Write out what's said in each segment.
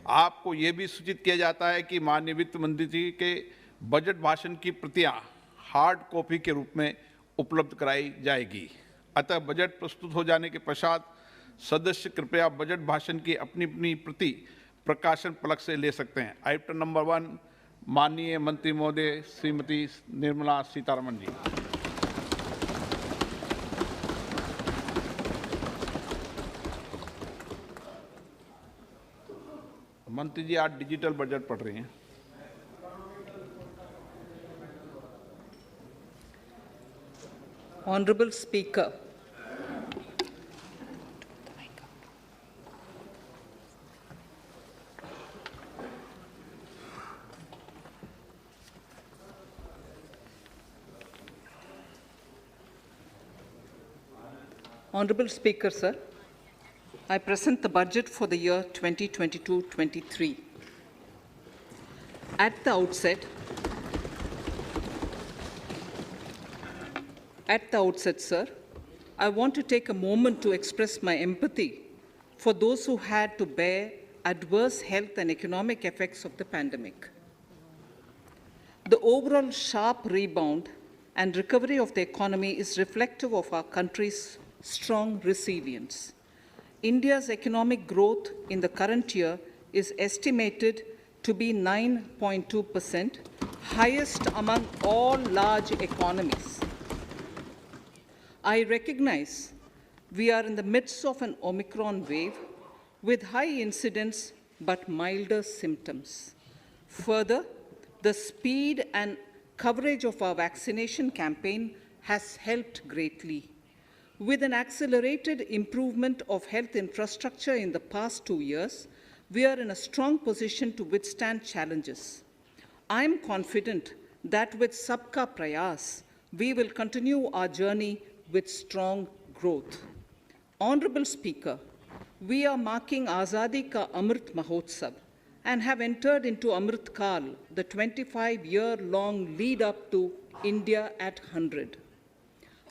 आपको ये भी सूचित किया जाता है कि माननीय वित्त मंत्री जी के बजट भाषण की प्रतियां हार्ड कॉपी के रूप में उपलब्ध कराई जाएगी। अतः बजट प्रस्तुत हो जाने के पश्चात सदस्य कृपया बजट भाषण की अपनी अपनी प्रति प्रकाशन फलक से ले सकते हैं। आइटम नंबर 1, माननीय मंत्री महोदय श्रीमती निर्मला सीतारमण जी। मंत्री जी आज डिजिटल बजट पढ़ रही हैं। Honorable Speaker, Honorable Speaker, sir, I present the budget for the year 2022-23. At the outset, sir, I want to take a moment to express my empathy for those who had to bear adverse health and economic effects of the pandemic. The overall sharp rebound and recovery of the economy is reflective of our country's strong resilience. India's economic growth in the current year is estimated to be 9.2%, highest among all large economies. I recognize we are in the midst of an Omicron wave with high incidence but milder symptoms. Further, the speed and coverage of our vaccination campaign has helped greatly. With an accelerated improvement of health infrastructure in the past 2 years, we are in a strong position to withstand challenges. I am confident that with Sabka Prayas, we will continue our journey with strong growth. Honorable Speaker, we are marking Azadi Ka Amrit Mahotsav and have entered into Amrit Kal, the 25-year-long lead up to India at 100.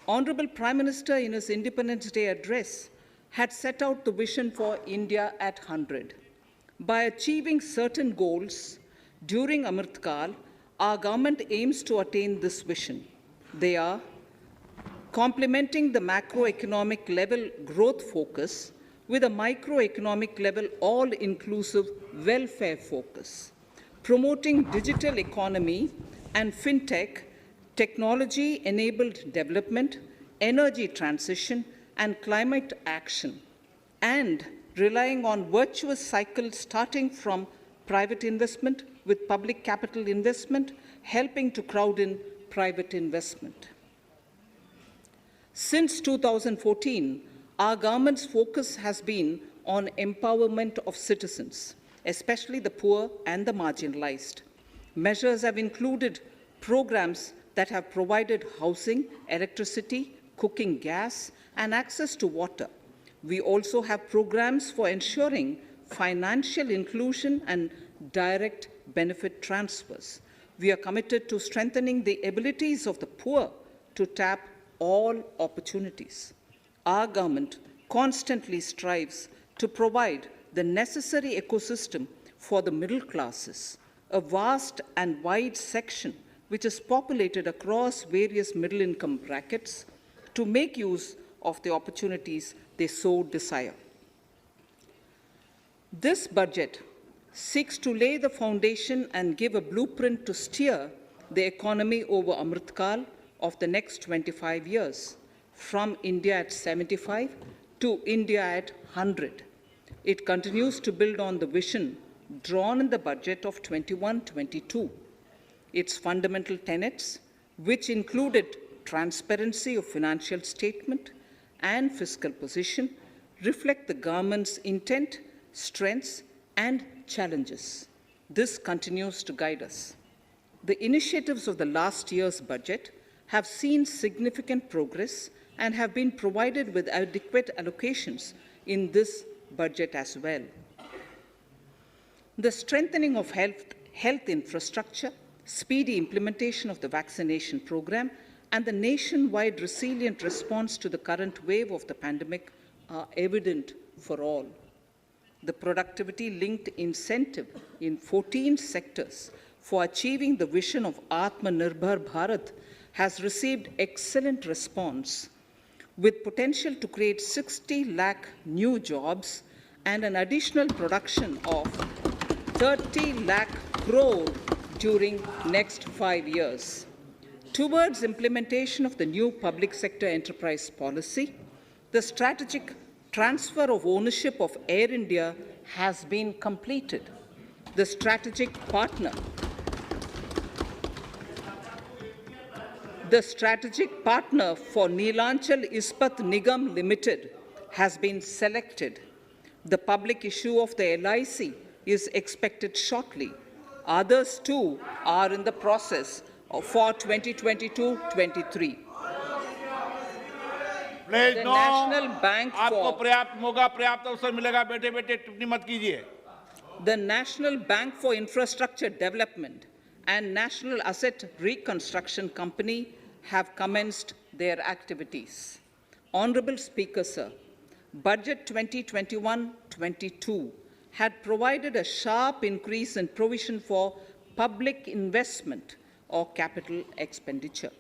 Honorable Prime Minister, in his Independence Day address, had set out the vision for India at 100. By achieving certain goals during Amrit Kal, our government aims to attain this vision. They are complementing the macroeconomic level growth focus with a microeconomic level all-inclusive welfare focus, promoting digital economy and fintech, technology-enabled development, energy transition, and climate action, and relying on virtuous cycles starting from private investment with public capital investment, helping to crowd in private investment. Since 2014, our government's focus has been on empowerment of citizens, especially the poor and the marginalized. Measures have included programs that have provided housing, electricity, cooking gas, and access to water. We also have programs for ensuring financial inclusion and direct benefit transfers. We are committed to strengthening the abilities of the poor to tap all opportunities. Our government constantly strives to provide the necessary ecosystem for the middle classes, a vast and wide section which is populated across various middle-income brackets, to make use of the opportunities they so desire. This budget seeks to lay the foundation and give a blueprint to steer the economy over Amrit Kal of the next 25 years, from India at 75 to India at 100. It continues to build on the vision drawn in the budget of 21-22. Its fundamental tenets, which included transparency of financial statement and fiscal position, reflect the government's intent, strengths, and challenges. This continues to guide us. The initiatives of the last year's budget have seen significant progress and have been provided with adequate allocations in this budget as well. The strengthening of health infrastructure, speedy implementation of the vaccination program, and the nationwide resilient response to the current wave of the pandemic are evident for all. the productivity-linked incentive in 14 sectors for achieving the vision of Atmanirbhar Bharat has received excellent response, with potential to create 60 lakh new jobs and an additional production of 30 lakh crore during next 5 years. Towards implementation of the new public sector enterprise policy, the strategic transfer of ownership of Air India has been completed. The strategic partner for Neelanchal Ispat Nigam Limited has been selected. The public issue of the LIC is expected shortly. Others too are in the process for 2022-23. Please The no, National Bank आपको for पर्याप्त मौका, पर्याप्त अवसर मिलेगा, बैठे बैठे टिप्पणी मत कीजिए। the National Bank for Infrastructure Development and National Asset Reconstruction Company have commenced their activities. Honorable Speaker, sir, Budget 2021-22 had provided a sharp increase in provision for public investment or capital expenditure.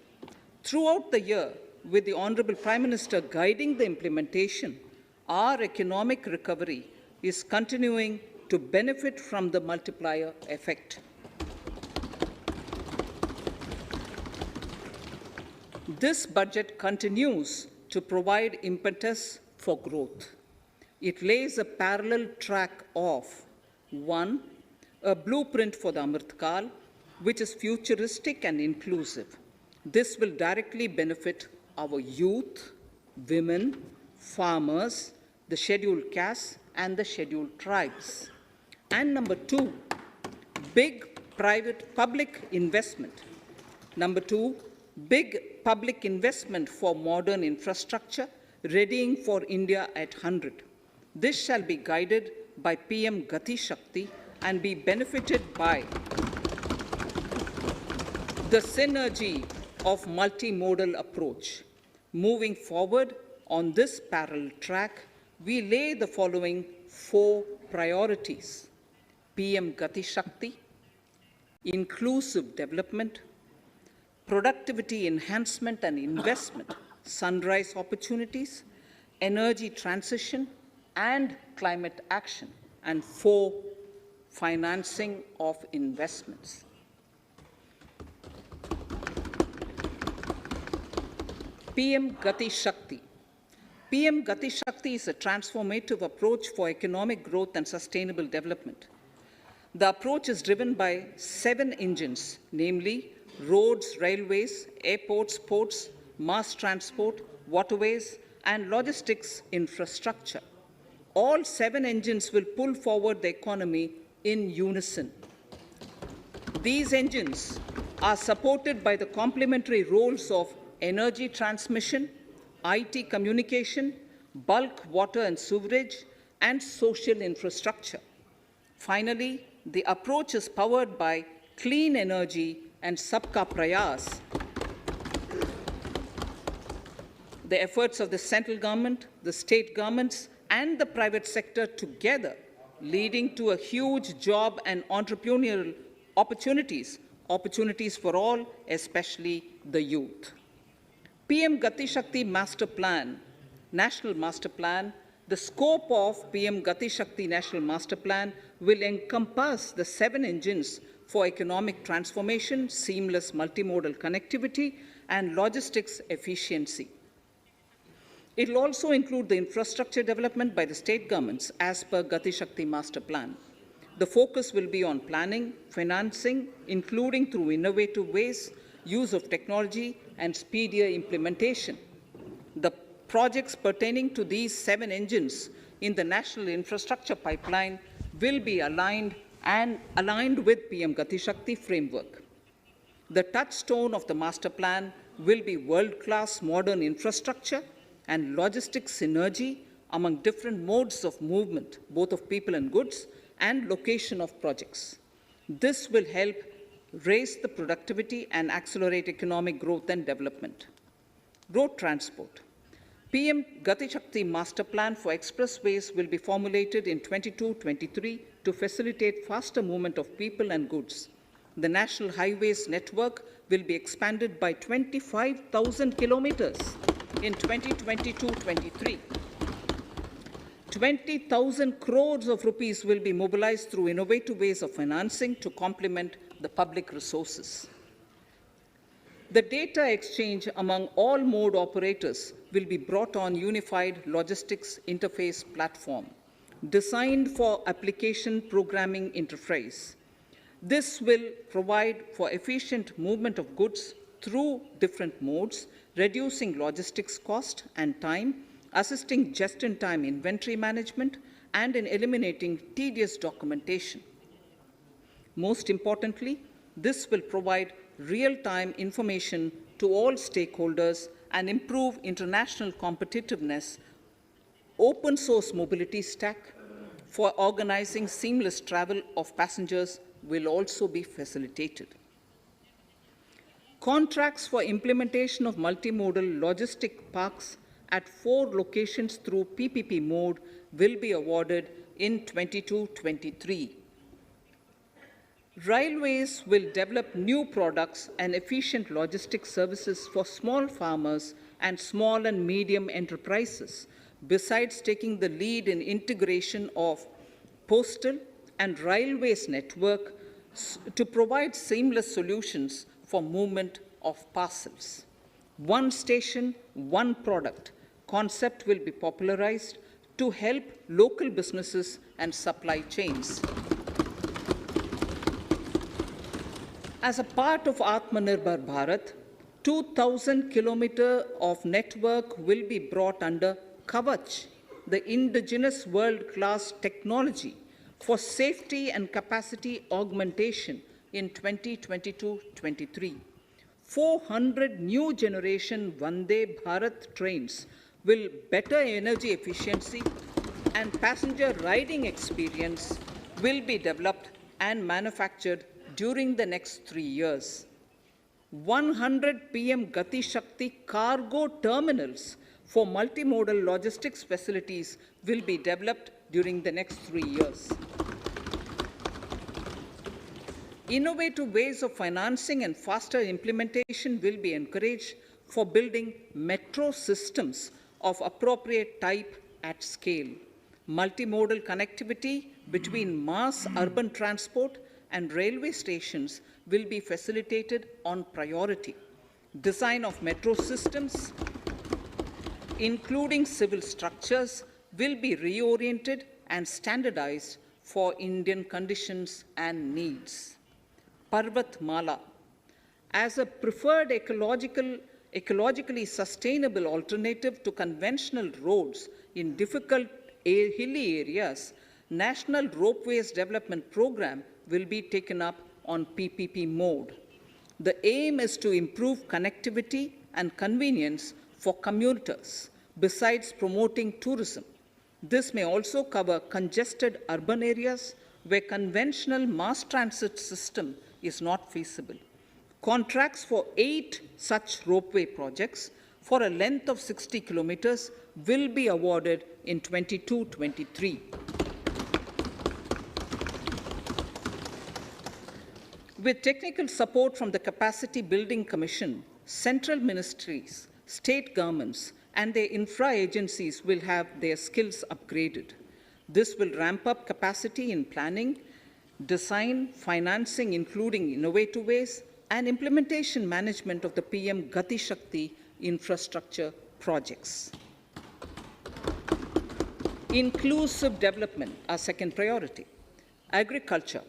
Throughout the year, with the Honorable Prime Minister guiding the implementation, our economic recovery is continuing to benefit from the multiplier effect. This budget continues to provide impetus for growth. It lays a parallel track of 1. A blueprint for the Amrit Kal, which is futuristic and inclusive. This will directly benefit our youth, women, farmers, the scheduled castes, and the scheduled tribes. And number 2, big public investment. Number 2, big public investment for modern infrastructure, readying for India at 100. This shall be guided by PM Gati Shakti and be benefited by the synergy of multimodal approach. Moving forward on this parallel track, we lay the following 4 priorities: PM Gati Shakti, inclusive development, productivity enhancement and investment, sunrise opportunities, energy transition, and climate action, and 4, financing of investments. PM Gati Shakti. PM Gati Shakti is a transformative approach for economic growth and sustainable development. The approach is driven by 7 engines, namely roads, railways, airports, ports, mass transport, waterways, and logistics infrastructure. All 7 engines will pull forward the economy in unison. These engines are supported by the complementary roles of energy transmission, IT communication, bulk water and sewerage, and social infrastructure. Finally, the approach is powered by clean energy and Sabka Prayas, the efforts of the central government, the state governments, and the private sector together, leading to a huge job and entrepreneurial opportunities for all, especially the youth. PM Gati Shakti Master Plan, National Master Plan, the scope of PM Gati Shakti National Master Plan will encompass the 7 engines for economic transformation, seamless multimodal connectivity, and logistics efficiency. It will also include the infrastructure development by the state governments as per Gati Shakti Master Plan. The focus will be on planning, financing, including through innovative ways, use of technology, and speedier implementation. The projects pertaining to these 7 engines in the national infrastructure pipeline will be aligned with PM Gati Shakti framework. The touchstone of the master plan will be world-class modern infrastructure and logistics synergy among different modes of movement, both of people and goods, and location of projects. This will help raise the productivity and accelerate economic growth and development. Road transport. PM Gati Shakti Master Plan for expressways will be formulated in 22-23 to facilitate faster movement of people and goods. The National Highways network will be expanded by 25,000 kilometers in 2022-23. 20,000 crores of rupees will be mobilized through innovative ways of financing to complement the public resources. The data exchange among all mode operators will be brought on unified logistics interface platform, designed for application programming interface. This will provide for efficient movement of goods through different modes, reducing logistics cost and time, assisting just-in-time inventory management, and in eliminating tedious documentation. Most importantly, this will provide real-time information to all stakeholders and improve international competitiveness. Open source mobility stack for organizing seamless travel of passengers will also be facilitated. Contracts for implementation of multimodal logistic parks at 4 locations through PPP mode will be awarded in 22-23. Railways will develop new products and efficient logistics services for small farmers and small and medium enterprises, besides taking the lead in integration of postal and railways network to provide seamless solutions for movement of parcels. One station, one product concept will be popularized to help local businesses and supply chains. As a part of Atmanirbhar Bharat, 2,000 kilometers of network will be brought under Kavach, the indigenous world-class technology for safety and capacity augmentation in 2022-23. 400 new generation Vande Bharat trains will better energy efficiency and passenger riding experience will be developed and manufactured during the next 3 years. 100 PM Gati Shakti cargo terminals for multimodal logistics facilities will be developed during the next 3 years. Innovative ways of financing and faster implementation will be encouraged for building metro systems of appropriate type at scale. Multimodal connectivity between mass urban transport and railway stations will be facilitated on priority. Design of metro systems, including civil structures, will be reoriented and standardized for Indian conditions and needs. Parvat Mala, as a preferred ecologically sustainable alternative to conventional roads in difficult hilly areas, National Ropeways Development Program will be taken up on PPP mode. The aim is to improve connectivity and convenience for commuters, besides promoting tourism. This may also cover congested urban areas where conventional mass transit system is not feasible. Contracts for 8 such ropeway projects for a length of 60 kilometers will be awarded in 22-23. With technical support from the Capacity Building Commission, central ministries, state governments, and their infra agencies will have their skills upgraded. This will ramp up capacity in planning, design, financing, including innovative ways, and implementation management of the PM Gati Shakti infrastructure projects. Inclusive development, our second priority. Agriculture.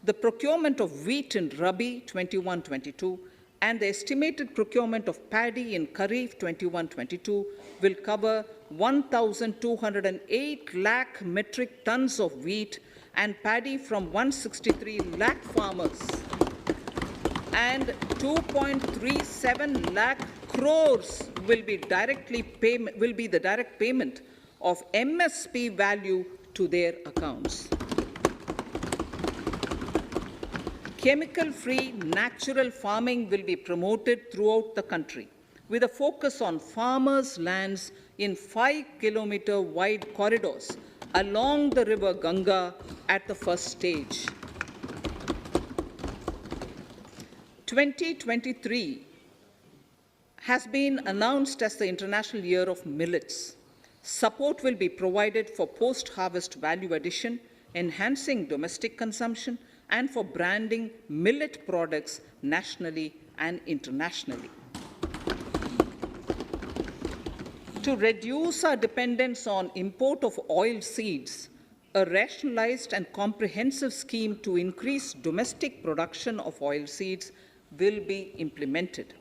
The procurement of wheat in Rabi 21-22 and the estimated procurement of paddy in Kharif 21-22 will cover 1,208 lakh metric tons of wheat and paddy from 163 lakh farmers, and 2.37 lakh crores will be the direct payment of MSP value to their accounts. Chemical-free natural farming will be promoted throughout the country with a focus on farmers' lands in 5-kilometer wide corridors along the river Ganga at the first stage. 2023 has been announced as the International Year of Millets. Support will be provided for post-harvest value addition, enhancing domestic consumption, and for branding millet products nationally and internationally. To reduce our dependence on import of oil seeds, a rationalized and comprehensive scheme to increase domestic production of oil seeds will be implemented.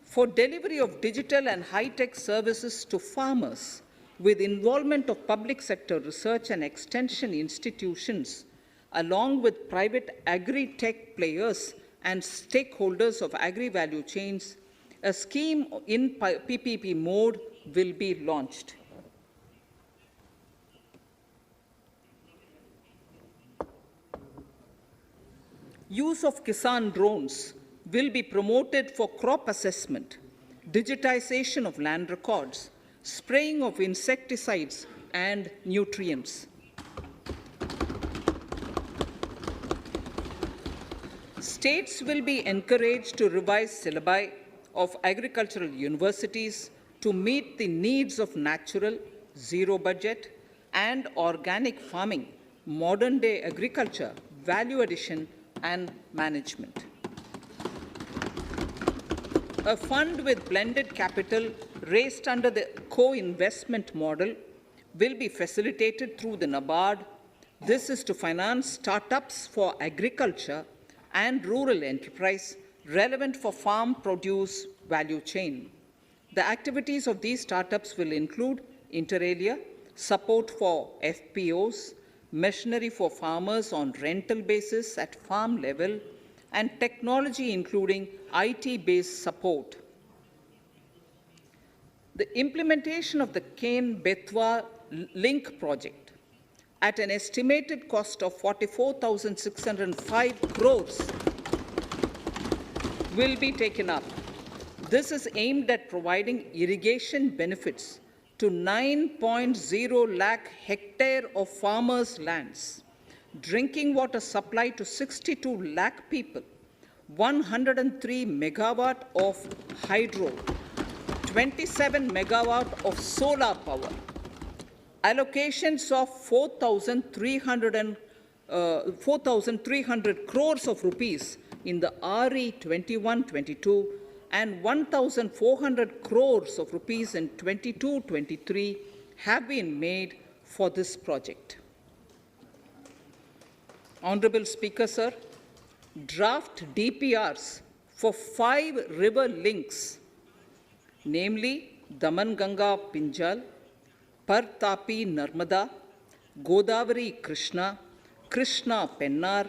For delivery of digital and high-tech services to farmers, with involvement of public sector research and extension institutions, along with private agri-tech players and stakeholders of agri-value chains, a scheme in PPP mode will be launched. Use of Kisan drones will be promoted for crop assessment, digitization of land records, spraying of insecticides and nutrients. States will be encouraged to revise syllabi of agricultural universities to meet the needs of natural, zero budget, and organic farming, modern day agriculture, value addition, and management. A fund with blended capital raised under the co-investment model will be facilitated through the NABARD. This is to finance startups for agriculture and rural enterprise relevant for farm produce value chain. The activities of these startups will include inter alia, support for FPOs, machinery for farmers on rental basis at farm level, and technology including IT-based support. The implementation of the Ken-Betwa link project at an estimated cost of 44,605 crores will be taken up. This is aimed at providing irrigation benefits to 9.0 lakh hectare of farmers' lands, drinking water supply to 62 lakh people, 103 megawatt of hydro, 27 megawatt of solar power, allocations of 4,300 crores of rupees in the RE 21-22 and 1,400 crores of rupees in 22-23 have been made for this project. Honorable Speaker, sir, draft DPRs for 5 river links, namely Daman-Ganga Pinjal, Par-Tapi Narmada, Godavari Krishna, Krishna Pennar,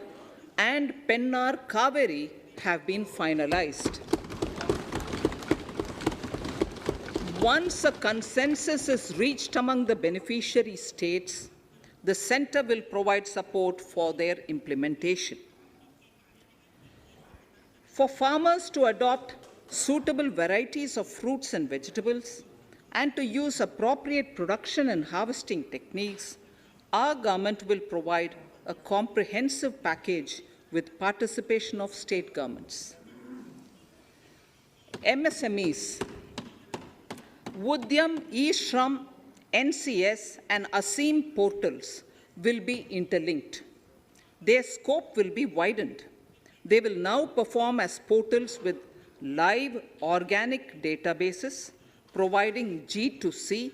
and Pennar Kaveri have been finalized. Once a consensus is reached among the beneficiary states, the Centre will provide support for their implementation. For farmers to adopt suitable varieties of fruits and vegetables and to use appropriate production and harvesting techniques, our government will provide a comprehensive package with participation of state governments. MSMEs, Udyam, eShram, NCS, and ASEEM portals will be interlinked. Their scope will be widened. They will now perform as portals with live organic databases, providing G2C,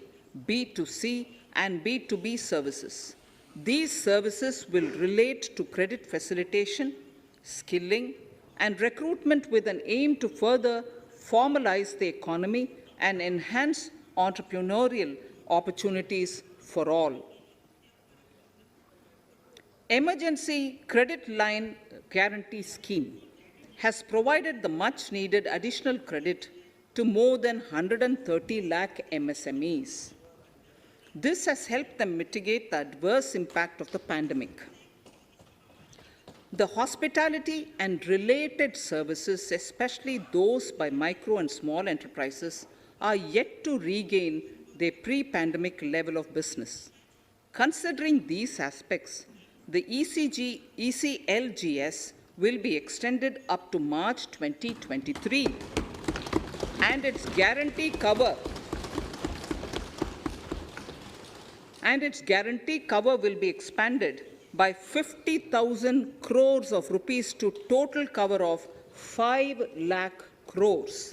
B2C, and B2B services. These services will relate to credit facilitation, skilling, and recruitment with an aim to further formalize the economy and enhance entrepreneurial opportunities for all. Emergency Credit Line Guarantee Scheme has provided the much-needed additional credit to more than 130 lakh MSMEs. This has helped them mitigate the adverse impact of the pandemic. The hospitality and related services, especially those by micro and small enterprises, are yet to regain their pre-pandemic level of business. Considering these aspects, the ECLGS will be extended up to March 2023, and its guarantee cover will be expanded by 50,000 crores of rupees to total cover of 5 lakh crores.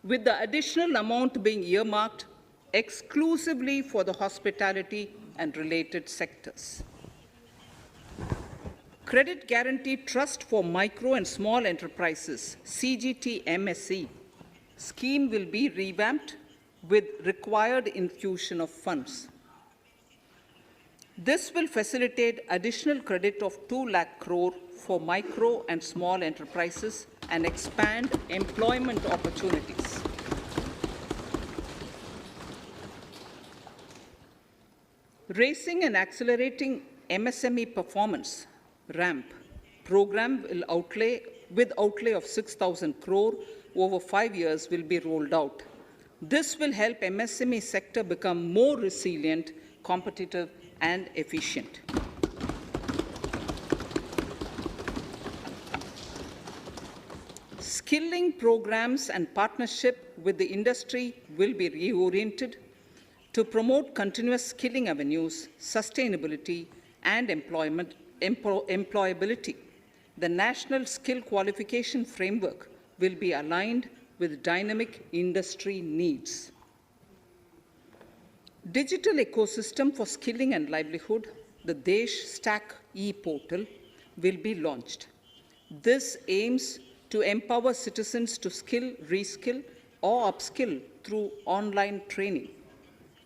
With the additional amount being earmarked exclusively for the hospitality and related sectors. Credit Guarantee Trust for Micro and Small Enterprises, CGT-MSE, scheme will be revamped with required infusion of funds. This will facilitate additional credit of 2 lakh crore for micro and small enterprises and expand employment opportunities. Raising and accelerating MSME performance RAMP program with outlay of 6,000 crore over 5 years will be rolled out. This will help MSME sector become more resilient, competitive, and efficient. Skilling programs and partnership with the industry will be reoriented to promote continuous skilling avenues, sustainability, and employability. The National Skill Qualification Framework will be aligned with dynamic industry needs. Digital ecosystem for skilling and livelihood, the Desh Stack e-portal, will be launched. This aims to empower citizens to skill, reskill, or upskill through online training.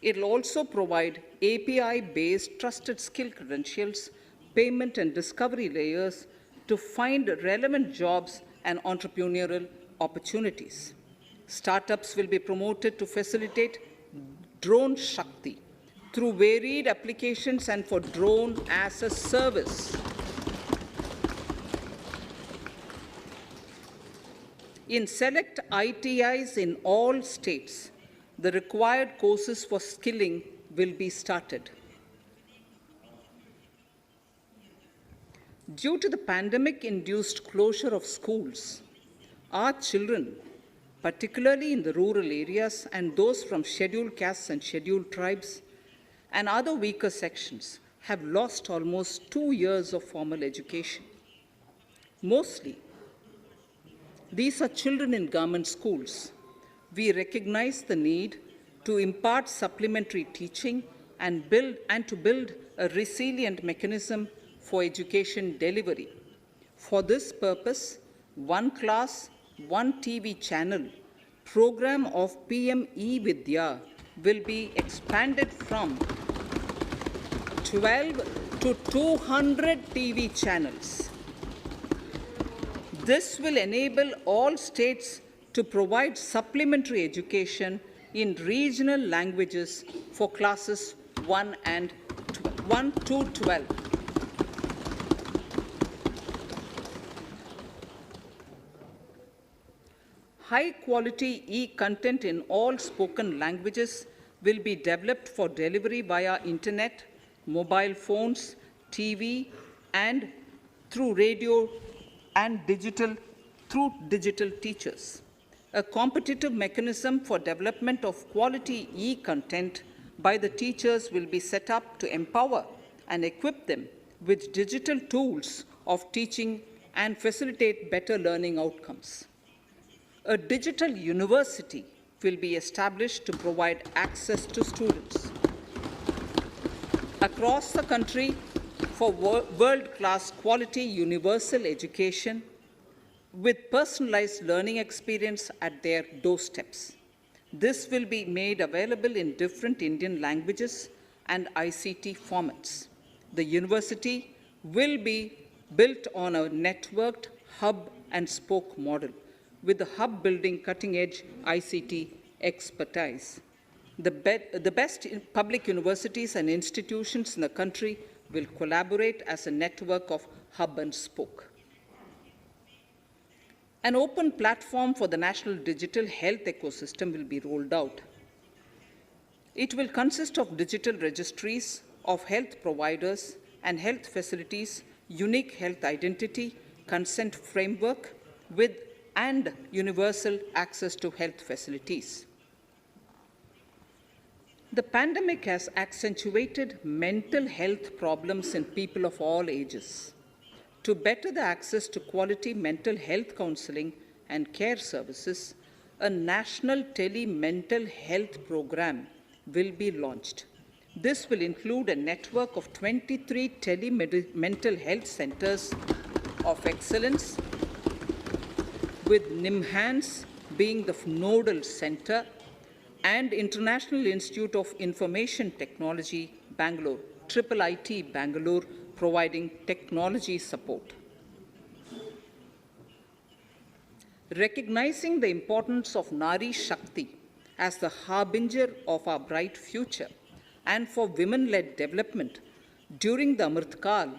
It will also provide API-based trusted skill credentials, payment and discovery layers to find relevant jobs and entrepreneurial opportunities. Startups will be promoted to facilitate Drone Shakti through varied applications and for drone as a service. In select ITIs in all states, the required courses for skilling will be started. Due to the pandemic-induced closure of schools, our children, particularly in the rural areas and those from scheduled castes and scheduled tribes and other weaker sections, have lost almost 2 years of formal education. Mostly, these are children in government schools. We recognize the need to impart supplementary teaching and to build a resilient mechanism for education delivery. For this purpose, One Class, One TV channel program of PM E-Vidya will be expanded from 12 to 200 TV channels. This will enable all states to provide supplementary education in regional languages for classes 1 to 12. High-quality e-content in all spoken languages will be developed for delivery via internet, mobile phones, TV, and through radio and digital teachers. A competitive mechanism for development of quality e-content by the teachers will be set up to empower and equip them with digital tools of teaching and facilitate better learning outcomes. A digital university will be established to provide access to students across the country for world-class quality universal education with personalized learning experience at their doorsteps. This will be made available in different Indian languages and ICT formats. The university will be built on a networked hub and spoke model, with the hub building cutting-edge ICT expertise. The best public universities and institutions in the country will collaborate as a network of hub and spoke. An open platform for the national digital health ecosystem will be rolled out. It will consist of digital registries of health providers and health facilities, unique health identity, consent framework, and universal access to health facilities. The pandemic has accentuated mental health problems in people of all ages. To better the access to quality mental health counseling and care services, a national tele-mental health program will be launched. This will include a network of 23 tele-mental health centers of excellence, with NIMHANS being the nodal center, and International Institute of Information Technology, Bangalore, IIIT Bangalore, providing technology support. Recognizing the importance of Nari Shakti as the harbinger of our bright future and for women-led development, during the Amrit Kal,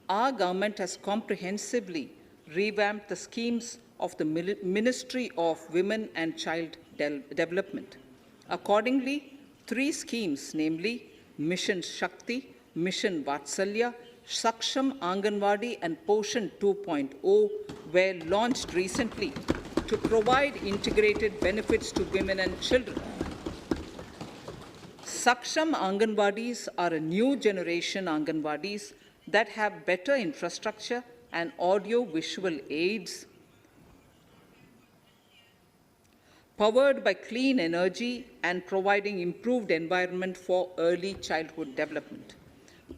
our government has comprehensively revamped the schemes of the Ministry of Women and Child Development. Accordingly, 3 schemes, namely Mission Shakti, Mission Vatsalya, Saksham Anganwadi and Poshan 2.0 were launched recently to provide integrated benefits to women and children. Saksham Anganwadis are a new generation Anganwadis that have better infrastructure and audio-visual aids, powered by clean energy and providing improved environment for early childhood development.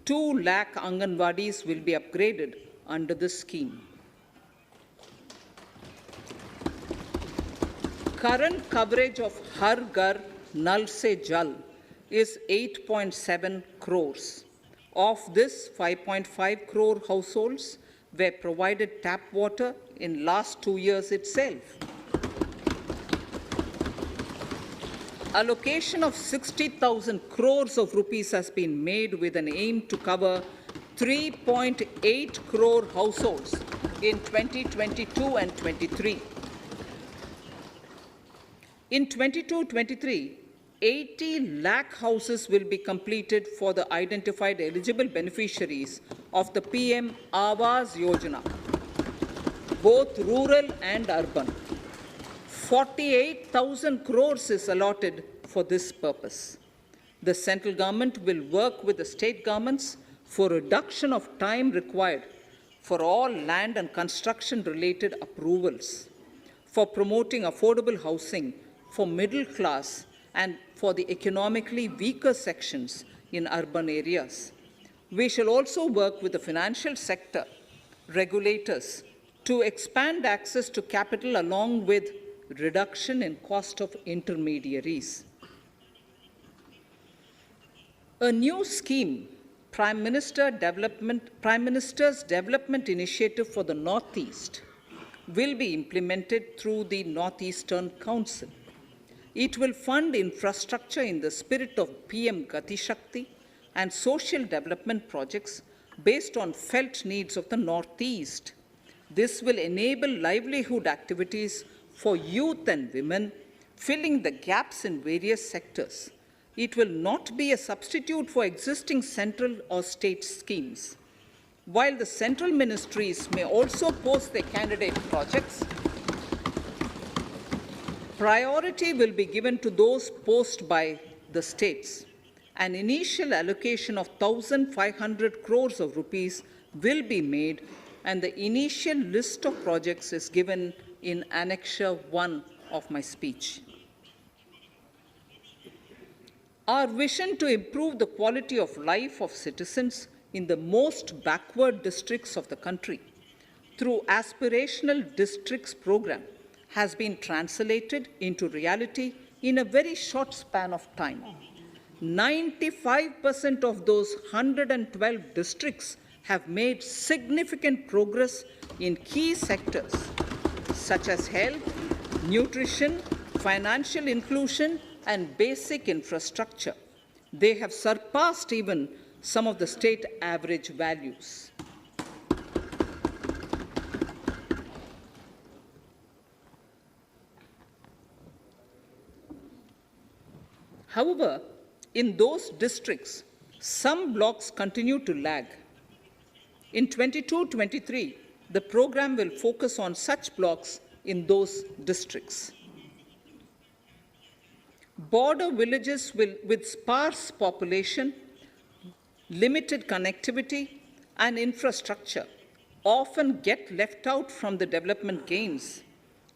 2 lakh Anganwadis will be upgraded under this scheme. Current coverage of Har Ghar Nal Se Jal is 8.7 crores. Of this, 5.5 crore households were provided tap water in last 2 years itself. Allocation of 60,000 crores of rupees has been made with an aim to cover 3.8 crore households in 2022 and 23. In 22-23, 80 lakh houses will be completed for the identified eligible beneficiaries of the PM Awas Yojana, both rural and urban. 48,000 crores is allotted for this purpose. The central government will work with the state governments for reduction of time required for all land and construction-related approvals, for promoting affordable housing for middle class and for the economically weaker sections in urban areas. We shall also work with the financial sector, regulators, to expand access to capital along with reduction in cost of intermediaries. A new scheme, Prime Minister's Development Initiative for the Northeast, will be implemented through the Northeastern Council. It will fund infrastructure in the spirit of PM Gati Shakti and social development projects based on felt needs of the Northeast. This will enable livelihood activities for youth and women, filling the gaps in various sectors. It will not be a substitute for existing central or state schemes. While the central ministries may also post their candidate projects, priority will be given to those posted by the states. An initial allocation of 1,500 crores of rupees will be made, and the initial list of projects is given in Annexure 1 of my speech. Our vision to improve the quality of life of citizens in the most backward districts of the country through Aspirational Districts program has been translated into reality in a very short span of time. 95% of those 112 districts have made significant progress in key sectors such as health, nutrition, financial inclusion, and basic infrastructure. They have surpassed even some of the state average values. However, in those districts, some blocks continue to lag. In 22-23, the program will focus on such blocks in those districts. Border villages with sparse population, limited connectivity, and infrastructure often get left out from the development gains.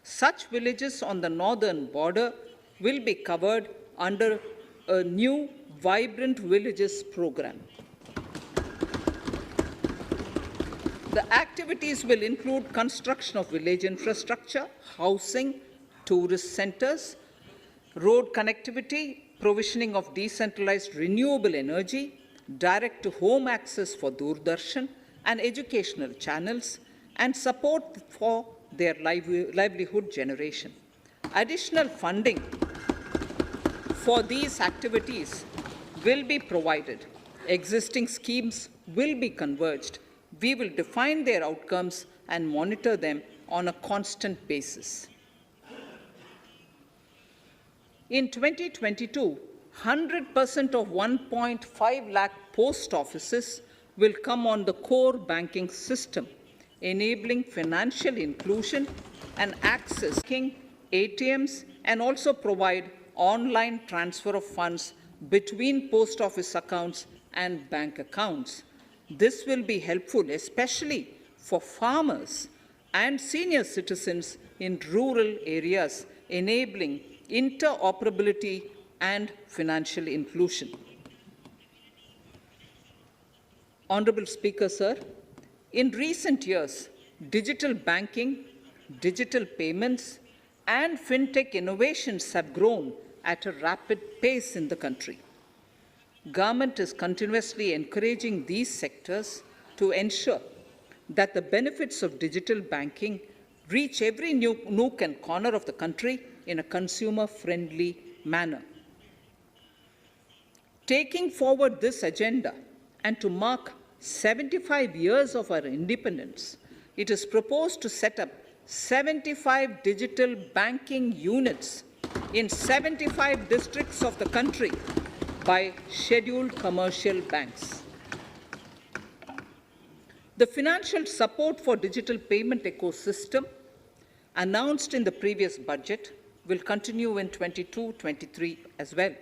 Such villages on the northern border will be covered under a new Vibrant Villages program. The activities will include construction of village infrastructure, housing, tourist centers, road connectivity, provisioning of decentralized renewable energy, direct-to-home access for Doordarshan and educational channels, and support for their livelihood generation. Additional funding for these activities will be provided. Existing schemes will be converged. We will define their outcomes and monitor them on a constant basis. In 2022, 100% of 1.5 lakh post offices will come on the core banking system, enabling financial inclusion and accessing ATMs, and also provide online transfer of funds between post office accounts and bank accounts. This will be helpful, especially for farmers and senior citizens in rural areas, enabling interoperability and financial inclusion. Honorable Speaker, sir, in recent years, digital banking, digital payments, and fintech innovations have grown at a rapid pace in the country. Government is continuously encouraging these sectors to ensure that the benefits of digital banking reach every nook and corner of the country in a consumer-friendly manner. Taking forward this agenda and to mark 75 years of our independence, it is proposed to set up 75 digital banking units in 75 districts of the country by scheduled commercial banks. The financial support for digital payment ecosystem announced in the previous budget will continue in 22-23 as well.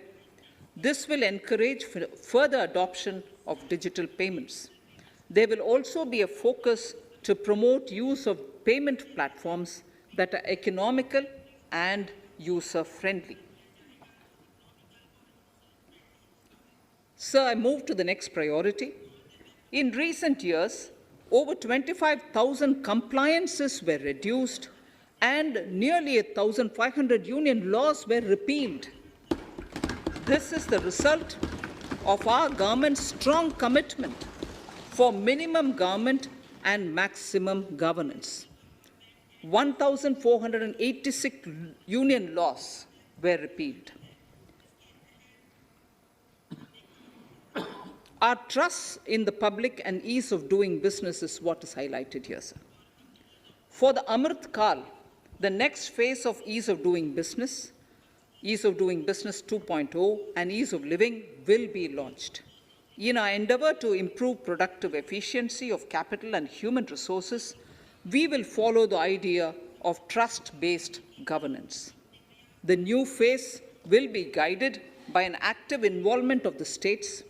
This will encourage further adoption of digital payments. There will also be a focus to promote use of payment platforms that are economical and user-friendly. Sir, I move to the next priority. In recent years, over 25,000 compliances were reduced and nearly 1,500 union laws were repealed. This is the result of our government's strong commitment for minimum government and maximum governance. 1,486 union laws were repealed. Our trust in the public and ease of doing business is what is highlighted here, sir. For the Amrit Kal, the next phase of ease of doing business 2.0 and ease of living will be launched. In our endeavor to improve productive efficiency of capital and human resources, we will follow the idea of trust-based governance. The new phase will be guided by an active involvement of the states,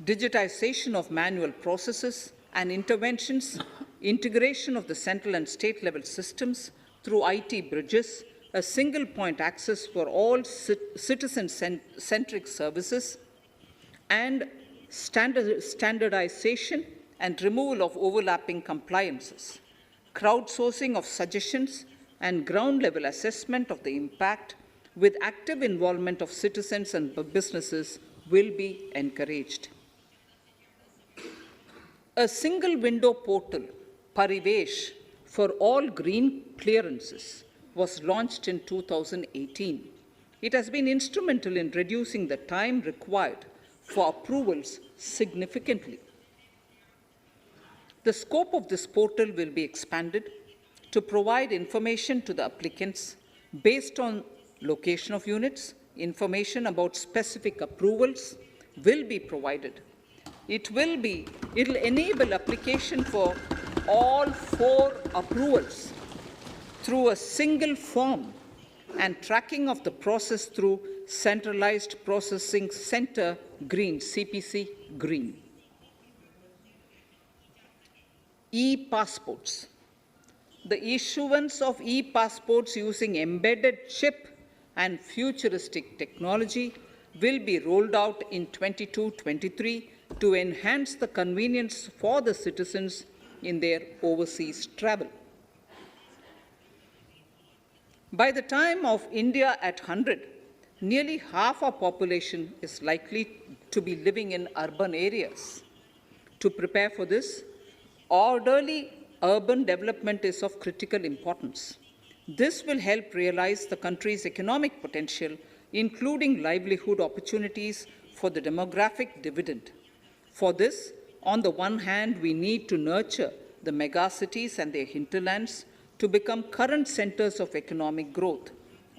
digitization of manual processes and interventions, integration of the central and state level systems through IT bridges, a single point access for all citizen-centric services, and standardization and removal of overlapping compliances. Crowdsourcing of suggestions and ground-level assessment of the impact with active involvement of citizens and businesses will be encouraged. A single window portal, Parivesh, for all green clearances was launched in 2018. It has been instrumental in reducing the time required for approvals significantly. The scope of this portal will be expanded to provide information to the applicants based on location of units. Information about specific approvals will be provided. It will enable application for all 4 approvals through a single form and tracking of the process through Centralized Processing Center Green, CPC Green. E-passports. The issuance of e-passports using embedded chip and futuristic technology will be rolled out in 22-23 to enhance the convenience for the citizens in their overseas travel. By the time of India at 100, nearly half our population is likely to be living in urban areas. To prepare for this, orderly urban development is of critical importance. This will help realize the country's economic potential, including livelihood opportunities for the demographic dividend. For this, on the one hand, we need to nurture the megacities and their hinterlands to become current centers of economic growth.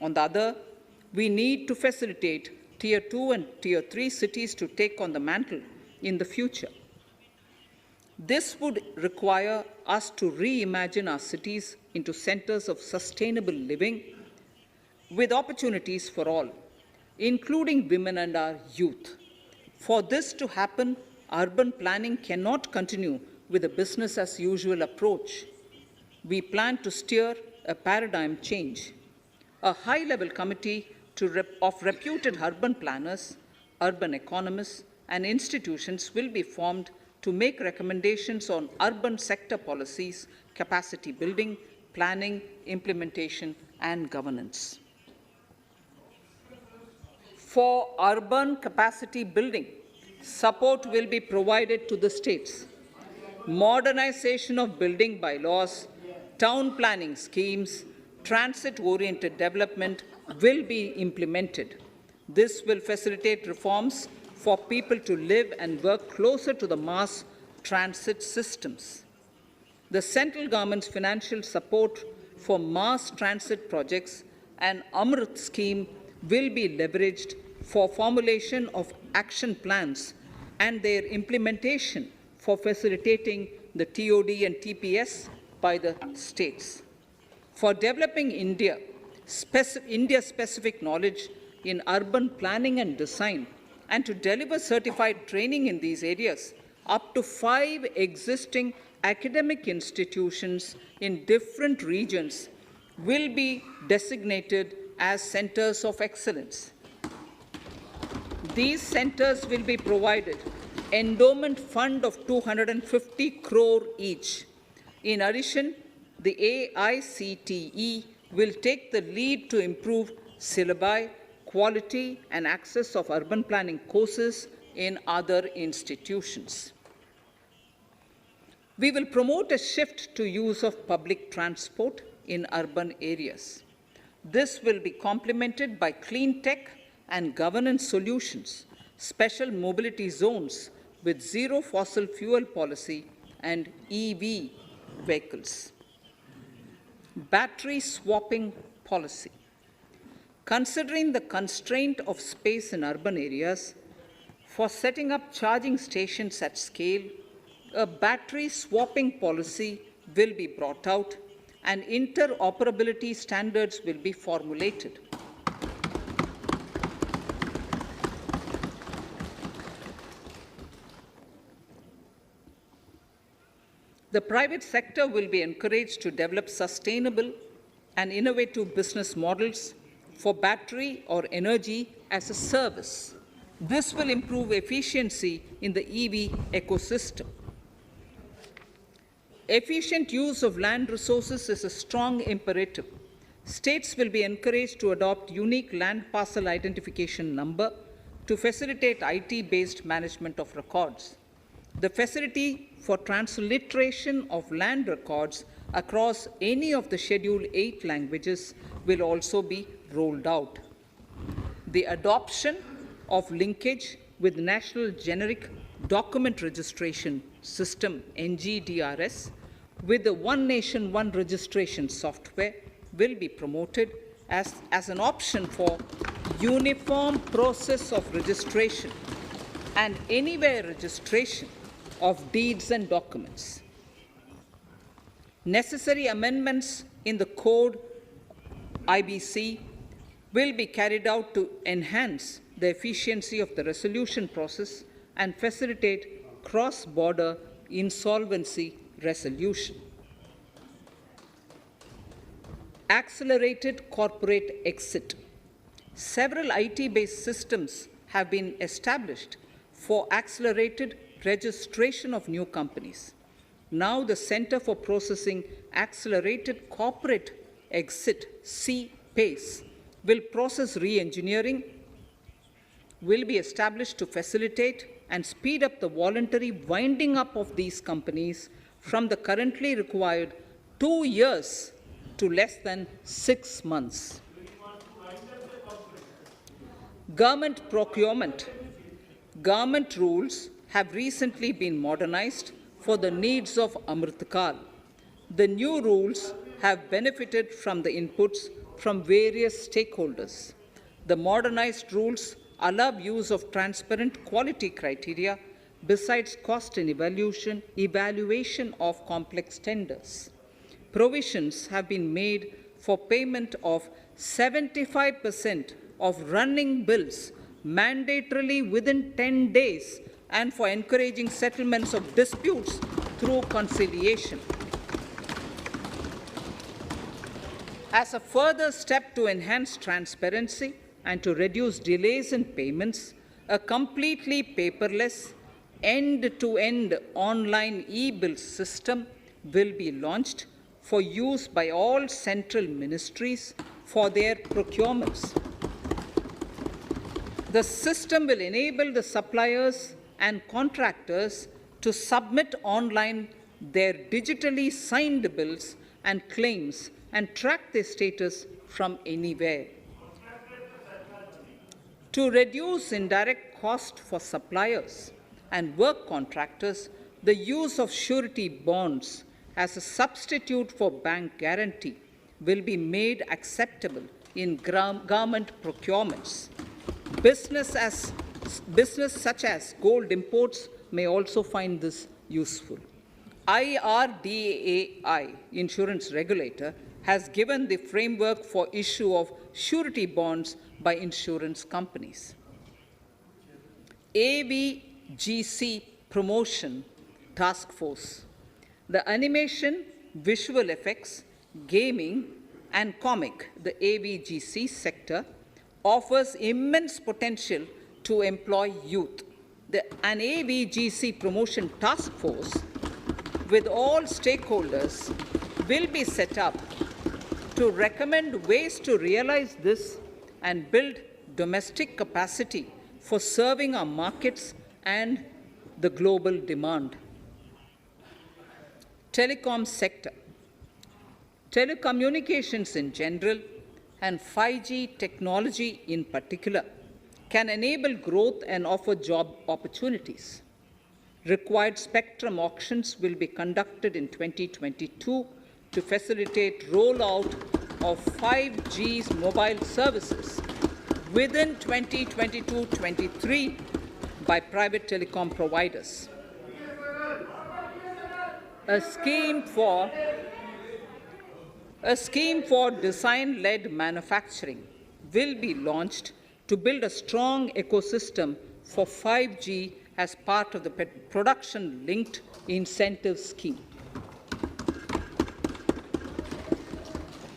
On the other, we need to facilitate Tier 2 and Tier 3 cities to take on the mantle in the future. This would require us to reimagine our cities into centers of sustainable living with opportunities for all, including women and our youth. For this to happen, urban planning cannot continue with a business-as-usual approach. We plan to steer a paradigm change. A high-level committee of reputed urban planners, urban economists, and institutions will be formed to make recommendations on urban sector policies, capacity building, planning, implementation, and governance. For urban capacity building, support will be provided to the states. Modernization of building bylaws, town planning schemes, transit-oriented development will be implemented. This will facilitate reforms for people to live and work closer to the mass transit systems. The central government's financial support for mass transit projects and Amrit scheme will be leveraged for formulation of action plans and their implementation for facilitating the TOD and TPS by the states. For developing India-specific knowledge in urban planning and design, and to deliver certified training in these areas, up to 5 existing academic institutions in different regions will be designated as centers of excellence. These centers will be provided endowment fund of 250 crore each. In addition, the AICTE will take the lead to improve syllabi, quality and access of urban planning courses in other institutions. We will promote a shift to use of public transport in urban areas. This will be complemented by clean tech and governance solutions, special mobility zones with zero fossil fuel policy and EV vehicles. Battery swapping policy. Considering the constraint of space in urban areas, for setting up charging stations at scale, a battery swapping policy will be brought out and interoperability standards will be formulated. The private sector will be encouraged to develop sustainable and innovative business models for battery or energy as a service. This will improve efficiency in the EV ecosystem. Efficient use of land resources is a strong imperative. States will be encouraged to adopt unique land parcel identification number to facilitate IT-based management of records. The facility for transliteration of land records across any of the Schedule 8 languages will also be rolled out. The adoption of linkage with National Generic Document Registration System, NGDRS, with the One Nation, One Registration software will be promoted as an option for uniform process of registration and anywhere registration of deeds and documents. Necessary amendments in the code IBC will be carried out to enhance the efficiency of the resolution process and facilitate cross-border insolvency resolution. Accelerated corporate exit. Several IT-based systems have been established for accelerated registration of new companies. Now the Center for Processing Accelerated Corporate Exit, CPACE, will process re-engineering, will be established to facilitate and speed up the voluntary winding up of these companies from the currently required 2 years to less than 6 months. Government procurement. Government rules have recently been modernized for the needs of Amritkal. The new rules have benefited from the inputs from various stakeholders. The modernized rules allow use of transparent quality criteria besides cost and evaluation of complex tenders. Provisions have been made for payment of 75% of running bills mandatorily within 10 days and for encouraging settlements of disputes through conciliation. As a further step to enhance transparency and to reduce delays in payments, a completely paperless, end-to-end online e-bill system will be launched for use by all central ministries for their procurements. The system will enable the suppliers and contractors to submit online their digitally signed bills and claims and track their status from anywhere. To reduce indirect cost for suppliers and work contractors, the use of surety bonds as a substitute for bank guarantee will be made acceptable in government procurements. Business such as gold imports may also find this useful. IRDAI, insurance regulator, has given the framework for issue of surety bonds by insurance companies. AVGC Promotion Task Force. The animation, visual effects, gaming, and comic, the AVGC sector, offers immense potential to employ youth. An AVGC Promotion Task Force with all stakeholders will be set up to recommend ways to realize this and build domestic capacity for serving our markets and the global demand. Telecom sector. Telecommunications in general and 5G technology in particular can enable growth and offer job opportunities. Required spectrum auctions will be conducted in 2022 to facilitate rollout of 5G's mobile services within 2022-23 by private telecom providers. A scheme for design-led manufacturing will be launched to build a strong ecosystem for 5G as part of the production-linked incentive scheme.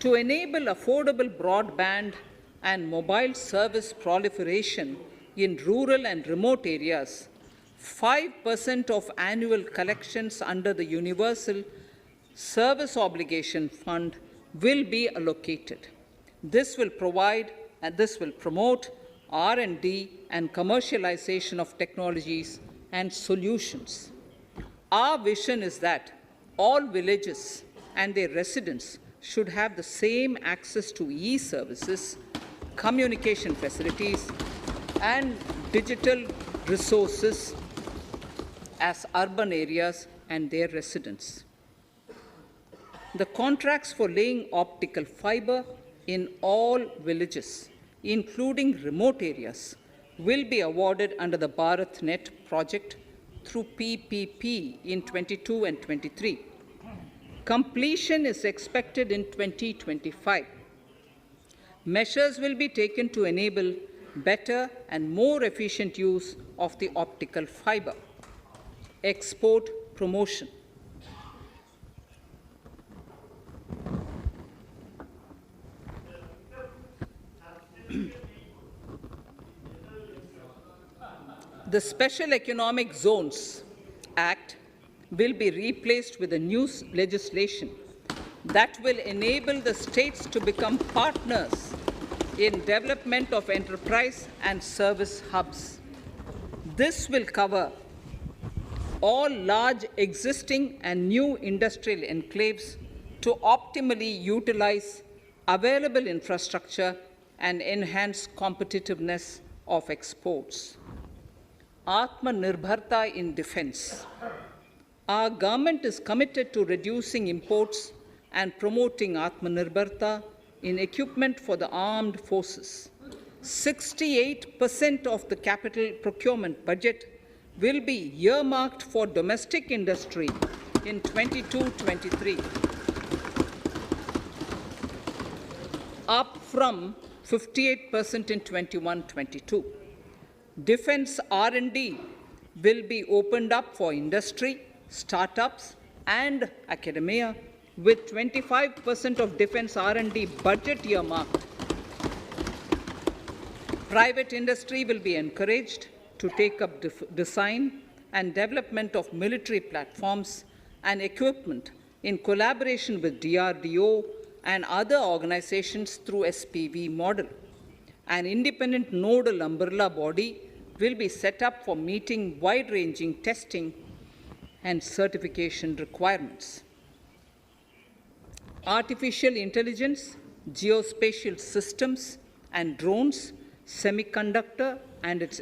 To enable affordable broadband and mobile service proliferation in rural and remote areas, 5% of annual collections under the Universal Service Obligation Fund will be allocated. This will promote R&D and commercialization of technologies and solutions. Our vision is that all villages and their residents should have the same access to e-services, communication facilities, and digital resources as urban areas and their residents. The contracts for laying optical fiber in all villages, including remote areas, will be awarded under the BharatNet project through PPP in 22 and 23. Completion is expected in 2025. Measures will be taken to enable better and more efficient use of the optical fiber. Export promotion. The Special Economic Zones Act will be replaced with a new legislation that will enable the states to become partners in development of enterprise and service hubs. This will cover all large existing and new industrial enclaves to optimally utilize available infrastructure and enhance competitiveness of exports. Atmanirbharta in defense. Our government is committed to reducing imports and promoting Atmanirbharta in equipment for the armed forces. 68% of the capital procurement budget will be earmarked for domestic industry in 22-23, up from 58% in 21-22. Defense R&D will be opened up for industry, startups, and academia, with 25% of defense R&D budget earmarked. Private industry will be encouraged to take up design and development of military platforms and equipment in collaboration with DRDO and other organizations through SPV model. An independent nodal umbrella body will be set up for meeting wide-ranging testing and certification requirements. Artificial intelligence, geospatial systems and drones, semiconductor and its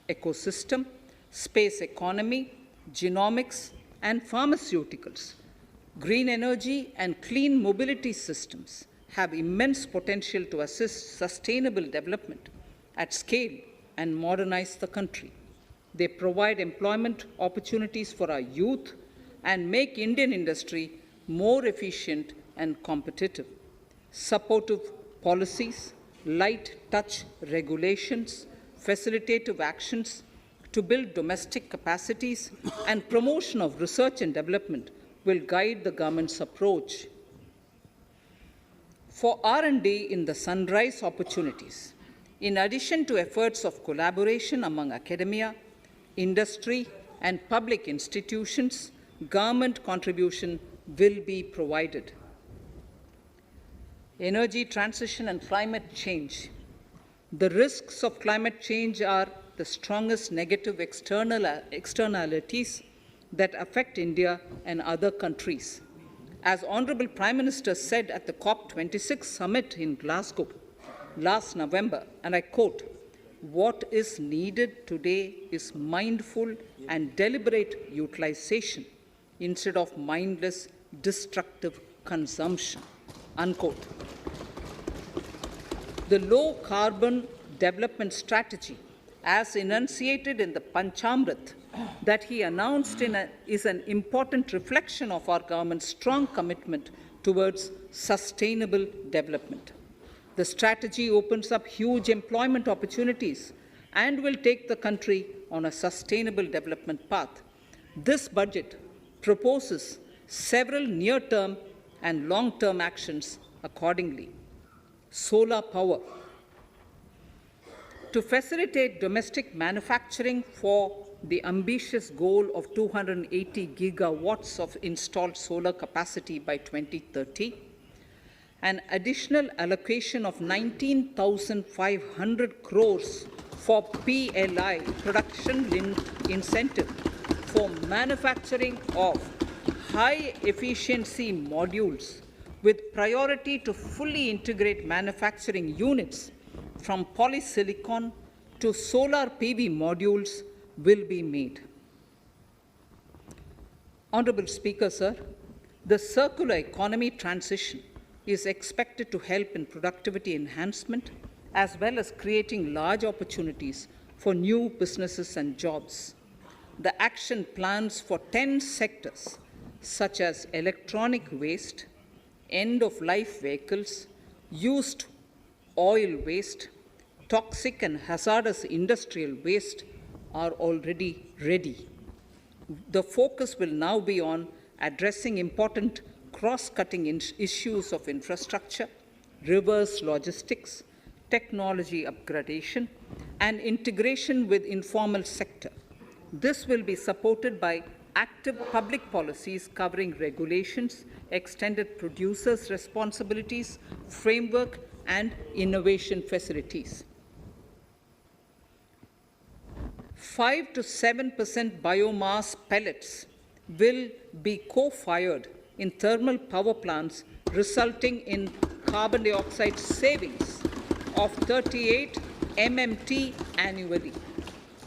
ecosystem, space economy, genomics and pharmaceuticals, green energy and clean mobility systems have immense potential to assist sustainable development at scale and modernize the country. They provide employment opportunities for our youth and make Indian industry more efficient and competitive. Supportive policies, light touch regulations, facilitative actions to build domestic capacities and promotion of research and development will guide the government's approach. For R&D in the sunrise opportunities, in addition to efforts of collaboration among academia, industry, and public institutions, government contribution will be provided. Energy transition and climate change. The risks of climate change are the strongest negative externalities that affect India and other countries. As Honorable Prime Minister said at the COP26 summit in Glasgow last November, and I quote, "What is needed today is mindful and deliberate utilization instead of mindless, destructive consumption," unquote. The low-carbon development strategy, as enunciated in the Panchamrit that he announced is an important reflection of our government's strong commitment towards sustainable development. The strategy opens up huge employment opportunities and will take the country on a sustainable development path. This budget proposes several near-term and long-term actions accordingly. Solar power. To facilitate domestic manufacturing for the ambitious goal of 280 gigawatts of installed solar capacity by 2030, an additional allocation of 19,500 crores for PLI, production-linked incentive, for manufacturing of high-efficiency modules with priority to fully integrate manufacturing units from polysilicon to solar PV modules will be made. Honorable Speaker, sir, the circular economy transition is expected to help in productivity enhancement as well as creating large opportunities for new businesses and jobs. The action plans for 10 sectors such as electronic waste, end-of-life vehicles, used oil waste, toxic and hazardous industrial waste are already ready. The focus will now be on addressing important cross-cutting issues of infrastructure, reverse logistics, technology upgradation, and integration with informal sector. This will be supported by active public policies covering regulations, extended producers' responsibilities, framework, and innovation facilities. 5 to 7% biomass pellets will be co-fired in thermal power plants, resulting in carbon dioxide savings of 38 MMT annually.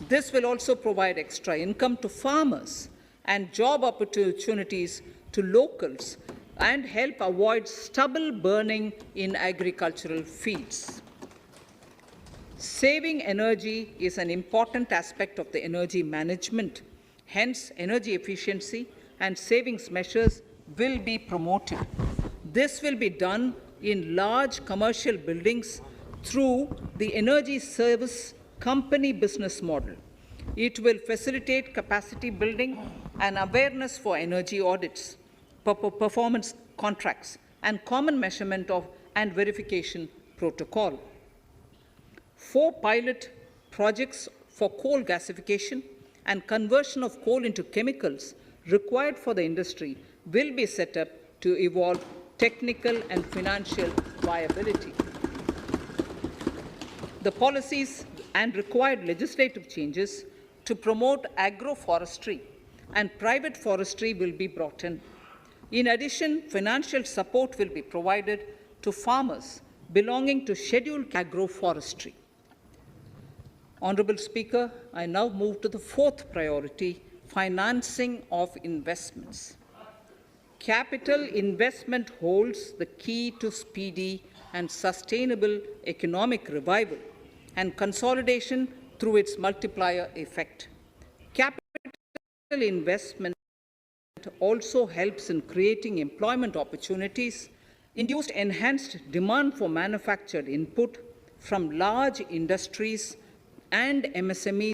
This will also provide extra income to farmers and job opportunities to locals and help avoid stubble burning in agricultural fields. Saving energy is an important aspect of the energy management. Hence, energy efficiency and savings measures will be promoted. This will be done in large commercial buildings through the energy service company business model. It will facilitate capacity building and awareness for energy audits, performance contracts, and common measurement of and verification protocol. 4 pilot projects for coal gasification and conversion of coal into chemicals required for the industry will be set up to evolve technical and financial viability. The policies and required legislative changes to promote agroforestry and private forestry will be brought in. In addition, financial support will be provided to farmers belonging to scheduled agroforestry. Honorable Speaker, I now move to the 4th priority, financing of investments. Capital investment holds the key to speedy and sustainable economic revival and consolidation through its multiplier effect. Capital investment also helps in creating employment opportunities, induced enhanced demand for manufactured input from large industries and MSMEs,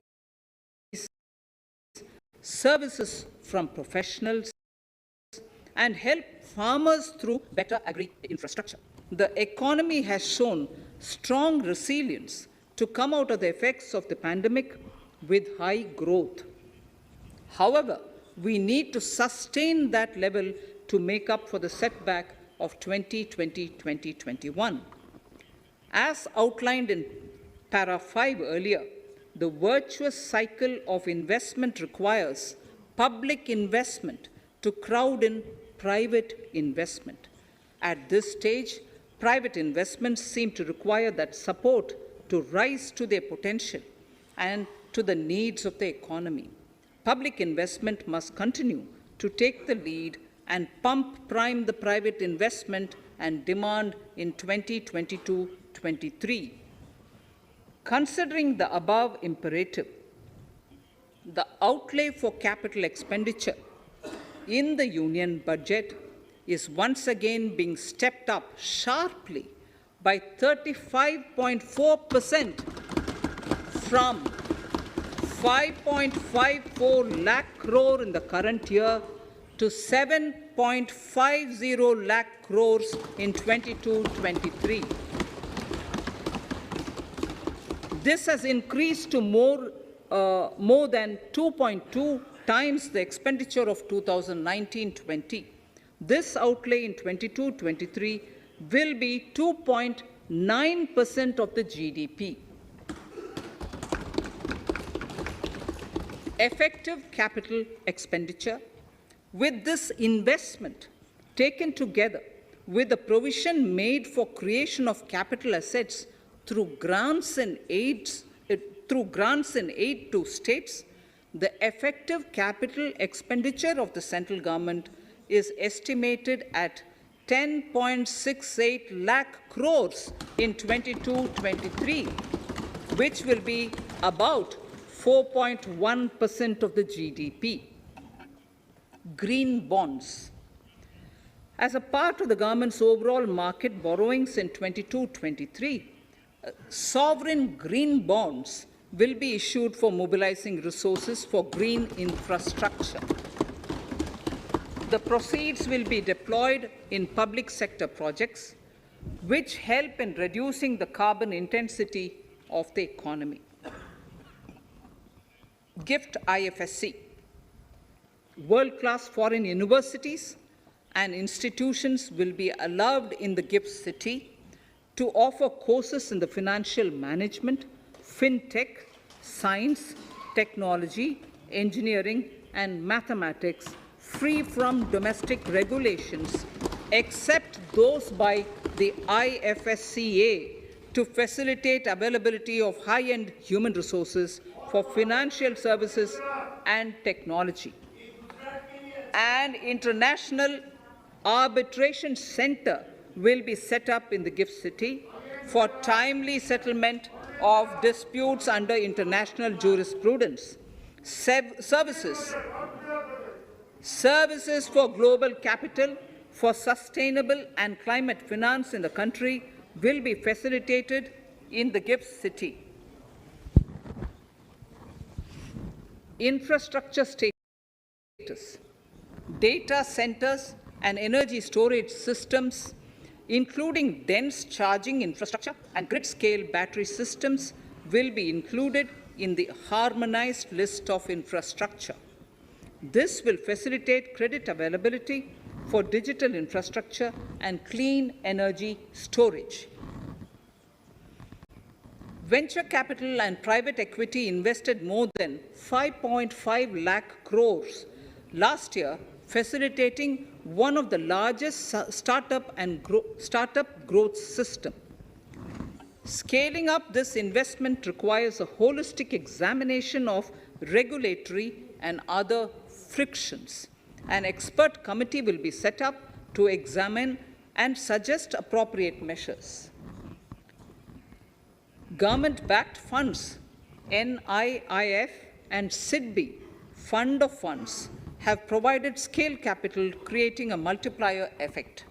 services from professionals, and help farmers through better agri-infrastructure. The economy has shown strong resilience to come out of the effects of the pandemic with high growth. However, we need to sustain that level to make up for the setback of 2020-2021. As outlined in para 5 earlier, the virtuous cycle of investment requires public investment to crowd in private investment. At this stage, private investments seem to require that support to rise to their potential and to the needs of the economy. Public investment must continue to take the lead and prime the private investment and demand in 2022-23. Considering the above imperative, the outlay for capital expenditure in the union budget is once again being stepped up sharply by 35.4% from 5.54 lakh crore in the current year to 7.50 lakh crores in 22-23. This has increased to more than 2.2 times the expenditure of 2019-20. This outlay in 22-23 will be 2.9% of the GDP. Effective capital expenditure, with this investment taken together with the provision made for creation of capital assets through grants and aids through grants and aid to states, the effective capital expenditure of the central government is estimated at 10.68 lakh crores in 22-23, which will be about 4.1% of the GDP. Green bonds. As a part of the government's overall market borrowings in 22-23, sovereign green bonds will be issued for mobilizing resources for green infrastructure. The proceeds will be deployed in public sector projects which help in reducing the carbon intensity of the economy. Gift IFSC. World-class foreign universities and institutions will be allowed in the gift city to offer courses in the financial management, fintech, science, technology, engineering, and mathematics free from domestic regulations, except those by the IFSCA to facilitate availability of high-end human resources for financial services and technology. An international arbitration center will be set up in the gift city for timely settlement of disputes under international jurisprudence. Services for global capital for sustainable and climate finance in the country will be facilitated in the gift city. Infrastructure status. Data centers and energy storage systems, including dense charging infrastructure and grid-scale battery systems, will be included in the harmonized list of infrastructure. This will facilitate credit availability for digital infrastructure and clean energy storage. Venture capital and private equity invested more than 5.5 lakh crores last year, facilitating one of the largest startup growth system. Scaling up this investment requires a holistic examination of regulatory and other frictions. An expert committee will be set up to examine and suggest appropriate measures. Government-backed funds, NIIF and SIDBI, Fund of Funds, have provided scale capital, creating a multiplier effect.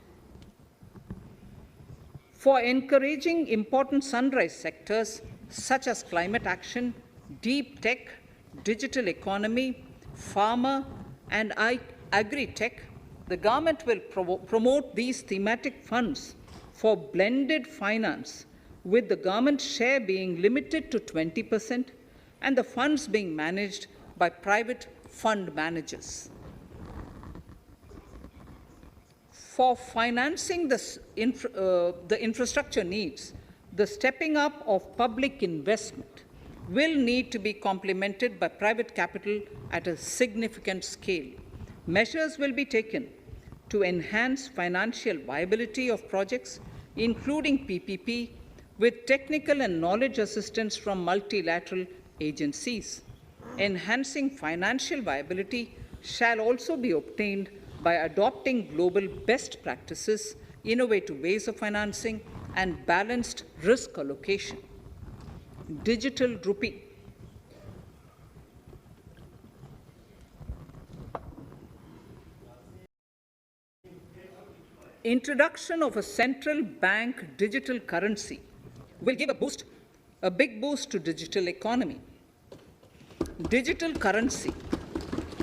For encouraging important sunrise sectors such as climate action, deep tech, digital economy, pharma, and agri-tech, the government will promote these thematic funds for blended finance, with the government share being limited to 20% and the funds being managed by private fund managers. For financing the infrastructure needs, the stepping up of public investment will need to be complemented by private capital at a significant scale. Measures will be taken to enhance financial viability of projects, including PPP, with technical and knowledge assistance from multilateral agencies. Enhancing financial viability shall also be obtained by adopting global best practices, innovative ways of financing, and balanced risk allocation. Digital rupee. Introduction of a central bank digital currency will give a big boost to digital economy. Digital currency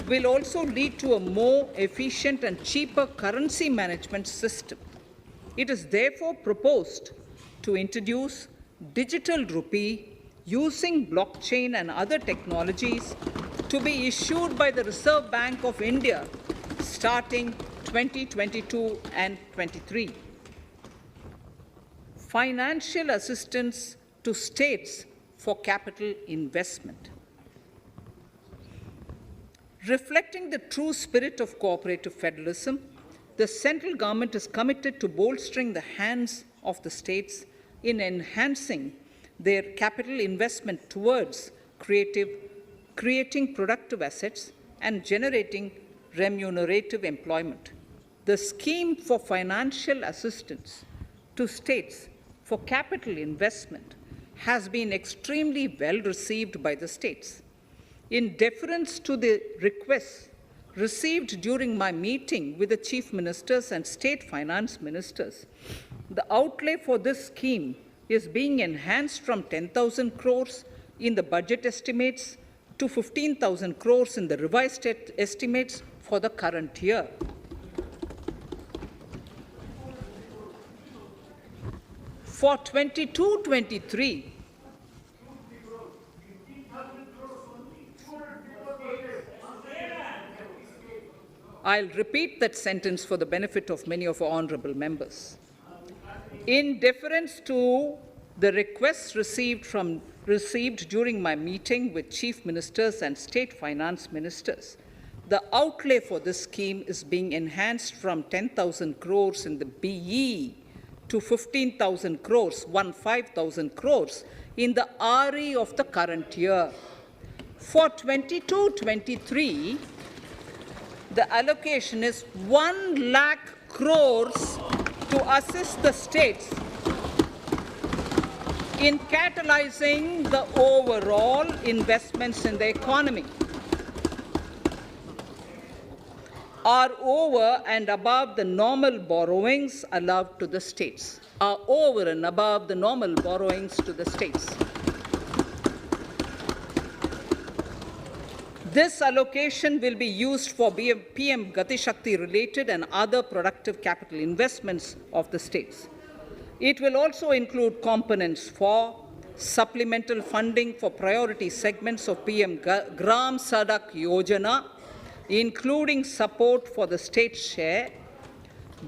will also lead to a more efficient and cheaper currency management system. It is therefore proposed to introduce digital rupee using blockchain and other technologies to be issued by the Reserve Bank of India starting 2022 and 23. Financial assistance to states for capital investment. Reflecting the true spirit of cooperative federalism, the central government is committed to bolstering the hands of the states in enhancing their capital investment towards creating productive assets and generating remunerative employment. The scheme for financial assistance to states for capital investment has been extremely well received by the states. In deference to the requests received during my meeting with the chief ministers and state finance ministers, the outlay for this scheme is being enhanced from 10,000 crores in the budget estimates to 15,000 crores in the revised estimates for the current year. For 22-23, I'll repeat that sentence for the benefit of many of our honorable members. In deference to the requests received during my meeting with chief ministers and state finance ministers, the outlay for this scheme is being enhanced from 10,000 crores in the BE to 15,000 crores, 15,000 crores in the RE of the current year. For 22-23, the allocation is 1 lakh crores to assist the states in catalyzing the overall investments in the economy. Are over and above the normal borrowings allowed to the states. Are over and above the normal borrowings to the states. This allocation will be used for PM Gati Shakti related and other productive capital investments of the states. It will also include components for supplemental funding for priority segments of PM Gram Sadak Yojana, including support for the state share,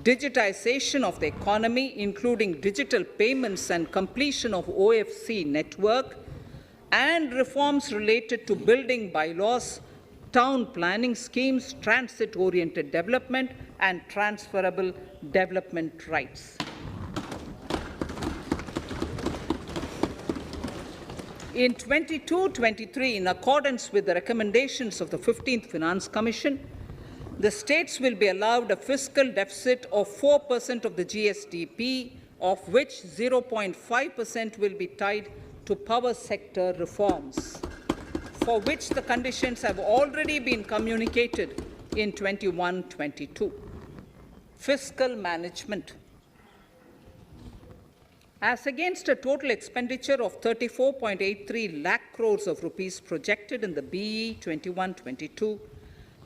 digitization of the economy, including digital payments and completion of OFC network, and reforms related to building bylaws, town planning schemes, transit-oriented development, and transferable development rights. In 22-23, in accordance with the recommendations of the 15th Finance Commission, the states will be allowed a fiscal deficit of 4% of the GSDP, of which 0.5% will be tied to power sector reforms, for which the conditions have already been communicated in 21-22. Fiscal management. As against a total expenditure of 34.83 lakh crores of rupees projected in the BE 21-22,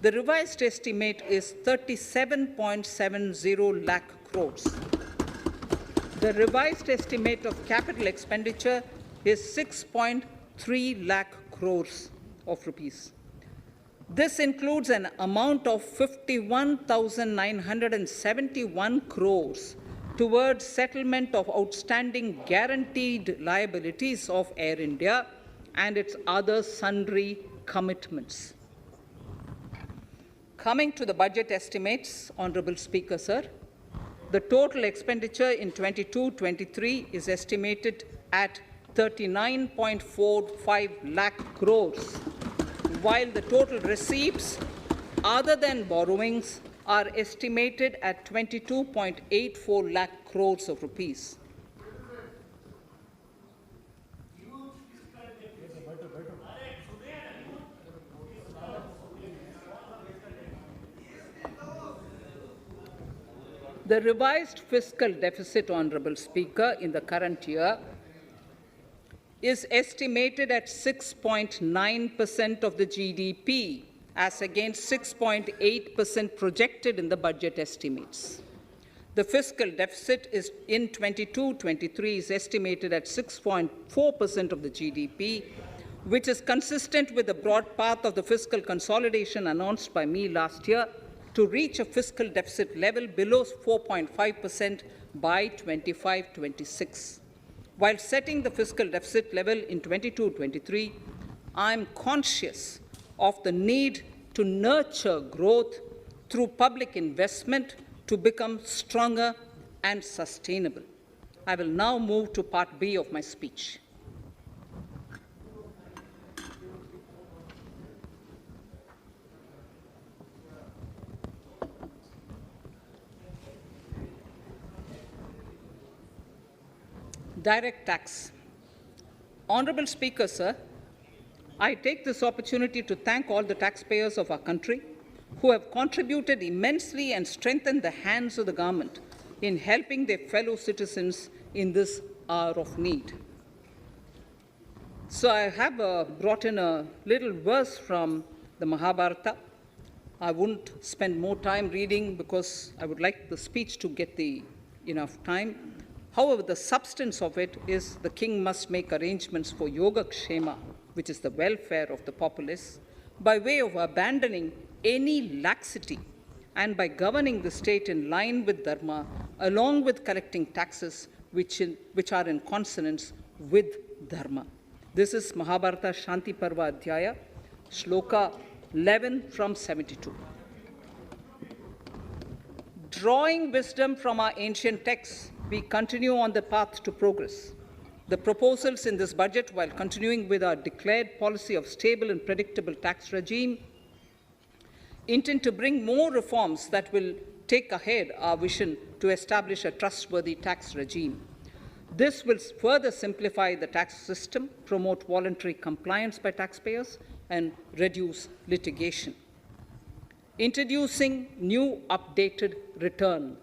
the revised estimate is 37.70 lakh crores. The revised estimate of capital expenditure is 6.3 lakh crores of rupees. This includes an amount of 51,971 crores towards settlement of outstanding guaranteed liabilities of Air India and its other sundry commitments. Coming to the budget estimates, Honorable Speaker, sir, the total expenditure in 22-23 is estimated at 39.45 lakh crores, while the total receipts other than borrowings are estimated at 22.84 lakh crores of rupees. The revised fiscal deficit, Honorable Speaker, in the current year is estimated at 6.9% of the GDP, as against 6.8% projected in the budget estimates. The fiscal deficit is in 22-23 is estimated at 6.4% of the GDP, which is consistent with the broad path of the fiscal consolidation announced by me last year to reach a fiscal deficit level below 4.5% by 25-26. While setting the fiscal deficit level in 22-23, I am conscious of the need to nurture growth through public investment to become stronger and sustainable. I will now move to Part B of my speech. Direct tax. Honorable Speaker, sir, I take this opportunity to thank all the taxpayers of our country who have contributed immensely and strengthened the hands of the government in helping their fellow citizens in this hour of need. So I have brought in a little verse from the Mahabharata. I won't spend more time reading because I would like the speech to get enough time. However, the substance of it is the king must make arrangements for yoga kshema, which is the welfare of the populace, by way of abandoning any laxity and by governing the state in line with dharma, along with collecting taxes which are in consonance with dharma. This is Mahabharata Shanti Parva Adhyaya, Shloka 11 from 72. Drawing wisdom from our ancient texts, we continue on the path to progress. The proposals in this budget, while continuing with our declared policy of stable and predictable tax regime, intend to bring more reforms that will take ahead our vision to establish a trustworthy tax regime. This will further simplify the tax system, promote voluntary compliance by taxpayers, and reduce litigation. Introducing new updated return.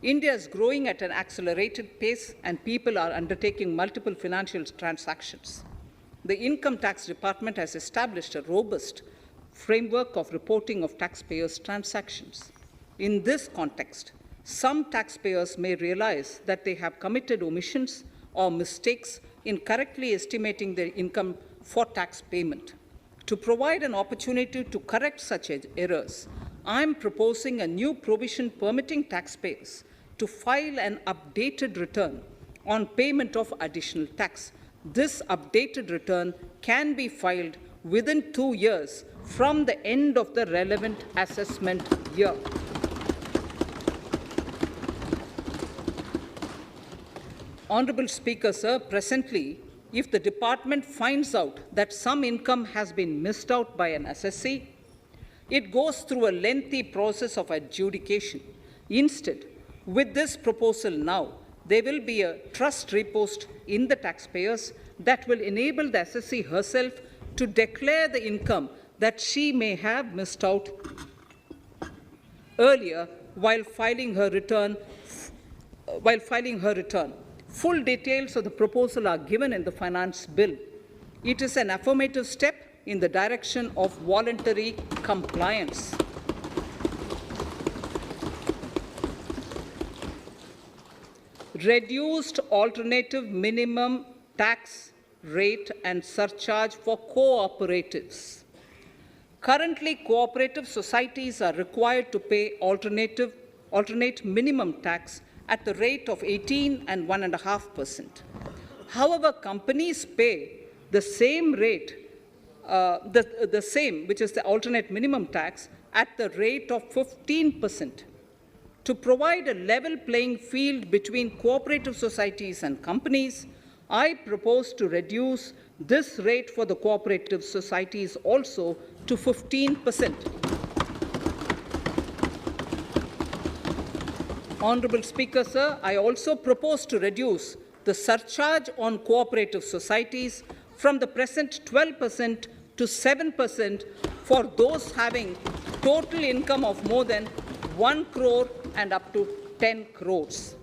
India is growing at an accelerated pace and people are undertaking multiple financial transactions. The Income Tax Department has established a robust framework of reporting of taxpayers' transactions. In this context, some taxpayers may realize that they have committed omissions or mistakes in correctly estimating their income for tax payment. To provide an opportunity to correct such errors, I am proposing a new provision permitting taxpayers to file an updated return on payment of additional tax. This updated return can be filed within 2 years from the end of the relevant assessment year. Honorable Speaker, sir, presently, if the department finds out that some income has been missed out by an assessee, it goes through a lengthy process of adjudication. Instead, with this proposal now, there will be a trust repost in the taxpayers that will enable the assessee herself to declare the income that she may have missed out earlier while filing her return. Full details of the proposal are given in the finance bill. It is an affirmative step in the direction of voluntary compliance. Reduced alternative minimum tax rate and surcharge for cooperatives. Currently, cooperative societies are required to pay alternate minimum tax at the rate of 18 and 1.5%. However, companies pay the same rate, the same, which is the alternate minimum tax, at the rate of 15%. To provide a level playing field between cooperative societies and companies, I propose to reduce this rate for the cooperative societies also to 15%. Honorable Speaker, sir, I also propose to reduce the surcharge on cooperative societies from the present 12% to 7% for those having total income of more than 1 crore and up to 10 crores.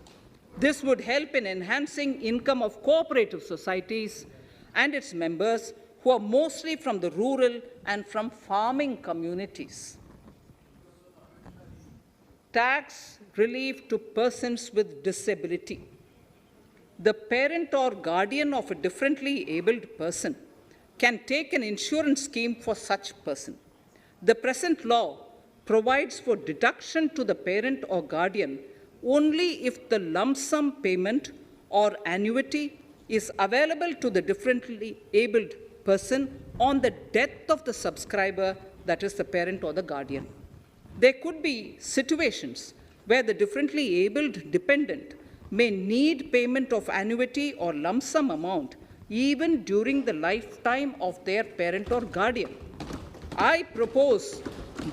This would help in enhancing income of cooperative societies and its members who are mostly from the rural and from farming communities. Tax relief to persons with disability. The parent or guardian of a differently abled person can take an insurance scheme for such person. The present law provides for deduction to the parent or guardian only if the lump sum payment or annuity is available to the differently abled person on the death of the subscriber, that is the parent or the guardian. There could be situations where the differently abled dependent may need payment of annuity or lump sum amount even during the lifetime of their parent or guardian. I propose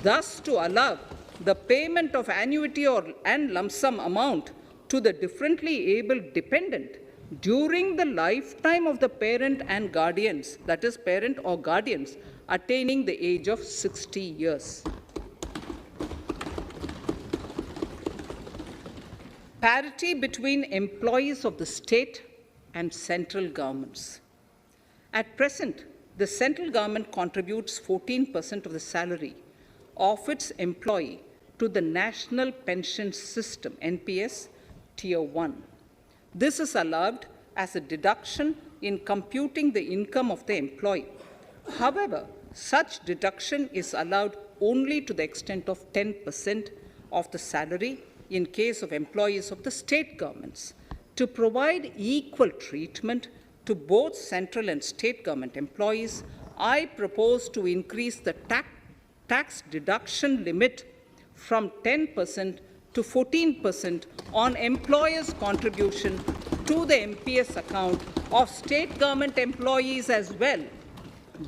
thus to allow the payment of annuity and lump sum amount to the differently abled dependent during the lifetime of the parent and guardians, that is, parent or guardians, attaining the age of 60 years. Parity between employees of the state and central governments. At present, the central government contributes 14% of the salary of its employee to the National Pension System, NPS, Tier 1. This is allowed as a deduction in computing the income of the employee. However, such deduction is allowed only to the extent of 10% of the salary in case of employees of the state governments. To provide equal treatment to both central and state government employees, I propose to increase the tax deduction limit from 10% to 14% on employers' contribution to the MPS account of state government employees as well.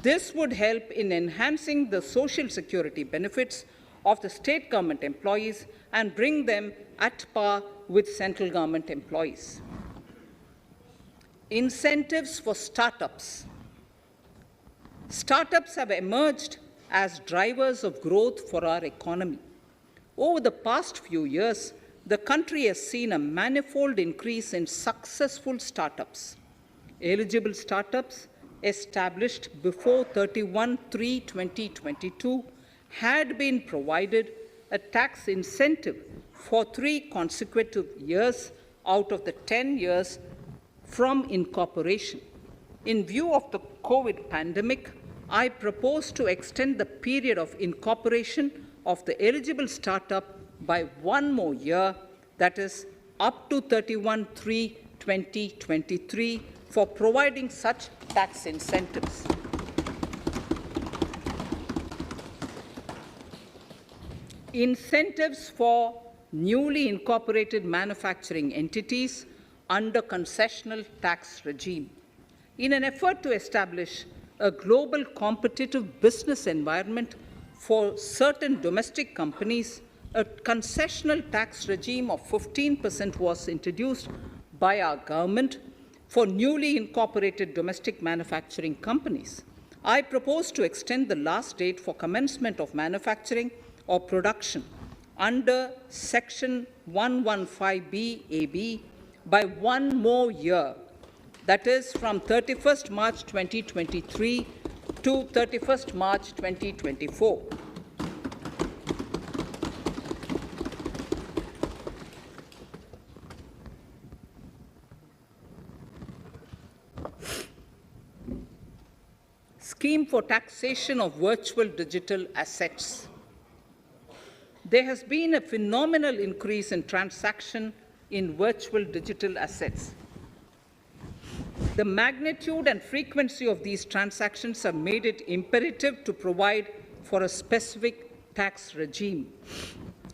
This would help in enhancing the social security benefits of the state government employees and bring them at par with central government employees. Incentives for startups. Startups have emerged as drivers of growth for our economy. Over the past few years, the country has seen a manifold increase in successful startups. Eligible startups established before 31/3/2022 had been provided a tax incentive for 3 consecutive years out of the 10 years from incorporation. In view of the COVID pandemic, I propose to extend the period of incorporation of the eligible startup by 1 more year, that is, up to 31/3/2023, for providing such tax incentives. Incentives for newly incorporated manufacturing entities under concessional tax regime. In an effort to establish a global competitive business environment for certain domestic companies, a concessional tax regime of 15% was introduced by our government for newly incorporated domestic manufacturing companies. I propose to extend the last date for commencement of manufacturing or production under Section 115B(ab) by 1 more year, that is from 31st March 2023 to 31st March 2024. Scheme for taxation of virtual digital assets. There has been a phenomenal increase in transaction in virtual digital assets. The magnitude and frequency of these transactions have made it imperative to provide for a specific tax regime.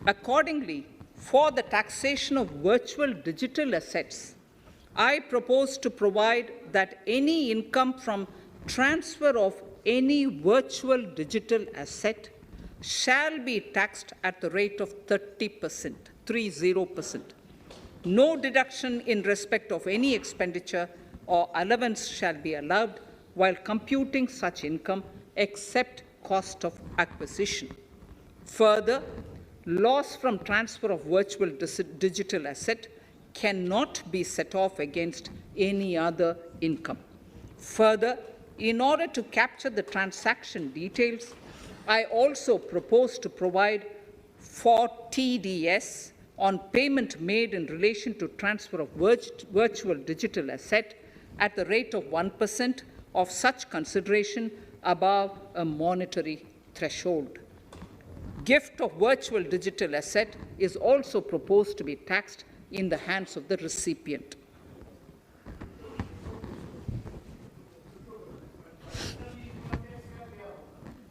Accordingly, for the taxation of virtual digital assets, I propose to provide that any income from transfer of any virtual digital asset shall be taxed at the rate of 30%, 30%. No deduction in respect of any expenditure or allowance shall be allowed while computing such income except cost of acquisition. Further, loss from transfer of virtual digital asset cannot be set off against any other income. Further, in order to capture the transaction details, I also propose to provide for TDS on payment made in relation to transfer of virtual digital asset at the rate of 1% of such consideration above a monetary threshold. Gift of virtual digital asset is also proposed to be taxed in the hands of the recipient.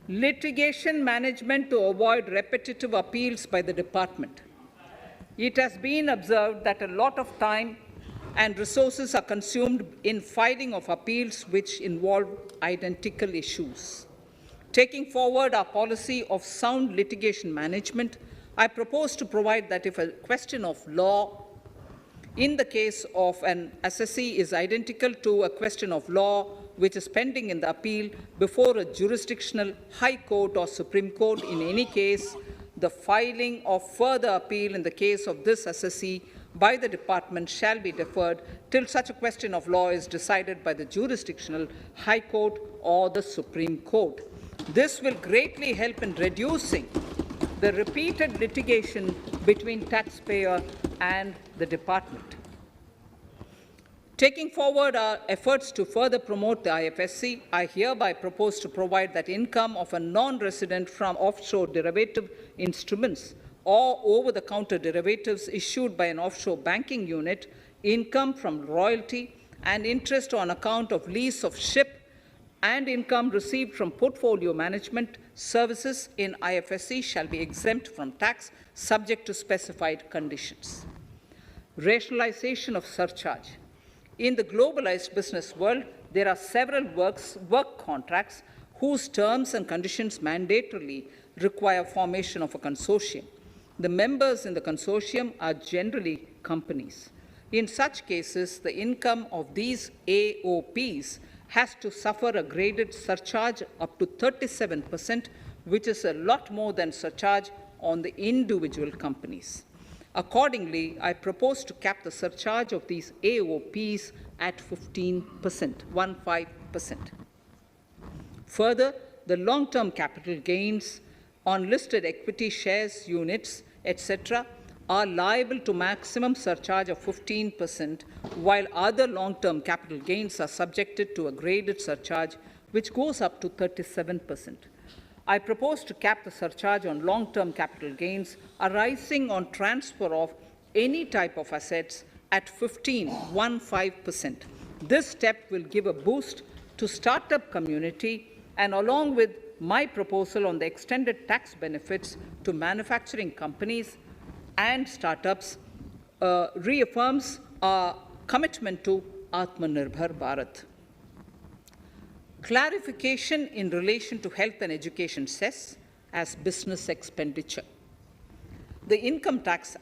Litigation management to avoid repetitive appeals by the department. It has been observed that a lot of time and resources are consumed in filing of appeals which involve identical issues. Taking forward our policy of sound litigation management, I propose to provide that if a question of law in the case of an assessee is identical to a question of law which is pending in the appeal before a jurisdictional high court or Supreme Court. In any case, the filing of further appeal in the case of this assessee by the department shall be deferred till such a question of law is decided by the jurisdictional high court or the Supreme Court. This will greatly help in reducing the repeated litigation between taxpayer and the department. Taking forward our efforts to further promote the IFSC, I hereby propose to provide that income of a non-resident from offshore derivative instruments or over-the-counter derivatives issued by an offshore banking unit, income from royalty and interest on account of lease of ship, and income received from portfolio management services in IFSC shall be exempt from tax subject to specified conditions. Rationalization of surcharge. In the globalized business world, there are several work contracts whose terms and conditions mandatorily require formation of a consortium. The members in the consortium are generally companies. In such cases, the income of these AOPs has to suffer a graded surcharge up to 37%, which is a lot more than surcharge on the individual companies. Accordingly, I propose to cap the surcharge of these AOPs at 15%, 15%. Further, the long-term capital gains on listed equity shares, units, etc., are liable to maximum surcharge of 15%, while other long-term capital gains are subjected to a graded surcharge, which goes up to 37%. I propose to cap the surcharge on long-term capital gains arising on transfer of any type of assets at 15%. This step will give a boost to startup community, and along with my proposal on the extended tax benefits to manufacturing companies and startups, reaffirms our commitment to Atmanirbhar Bharat. Clarification in relation to health and education cess as business expenditure. The income tax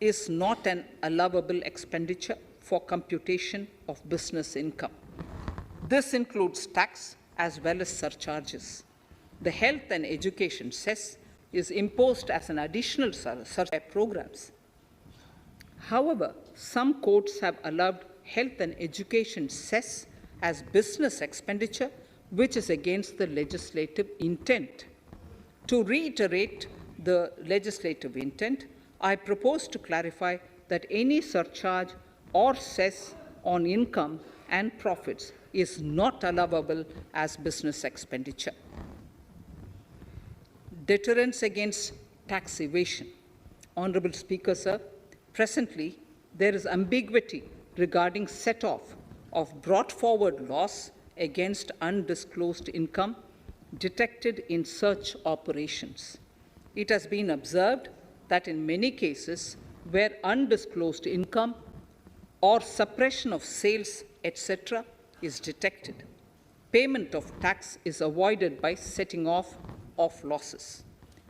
is not an allowable expenditure for computation of business income. This includes tax as well as surcharges. The health and education cess is imposed as an additional surcharge programs. However, some courts have allowed health and education cess as business expenditure, which is against the legislative intent. To reiterate the legislative intent, I propose to clarify that any surcharge or cess on income and profits is not allowable as business expenditure. Deterrence against tax evasion. Honorable Speaker, sir, presently there is ambiguity regarding set-off of brought forward loss against undisclosed income detected in search operations. It has been observed that in many cases where undisclosed income or suppression of sales, etc., is detected, payment of tax is avoided by setting off of losses.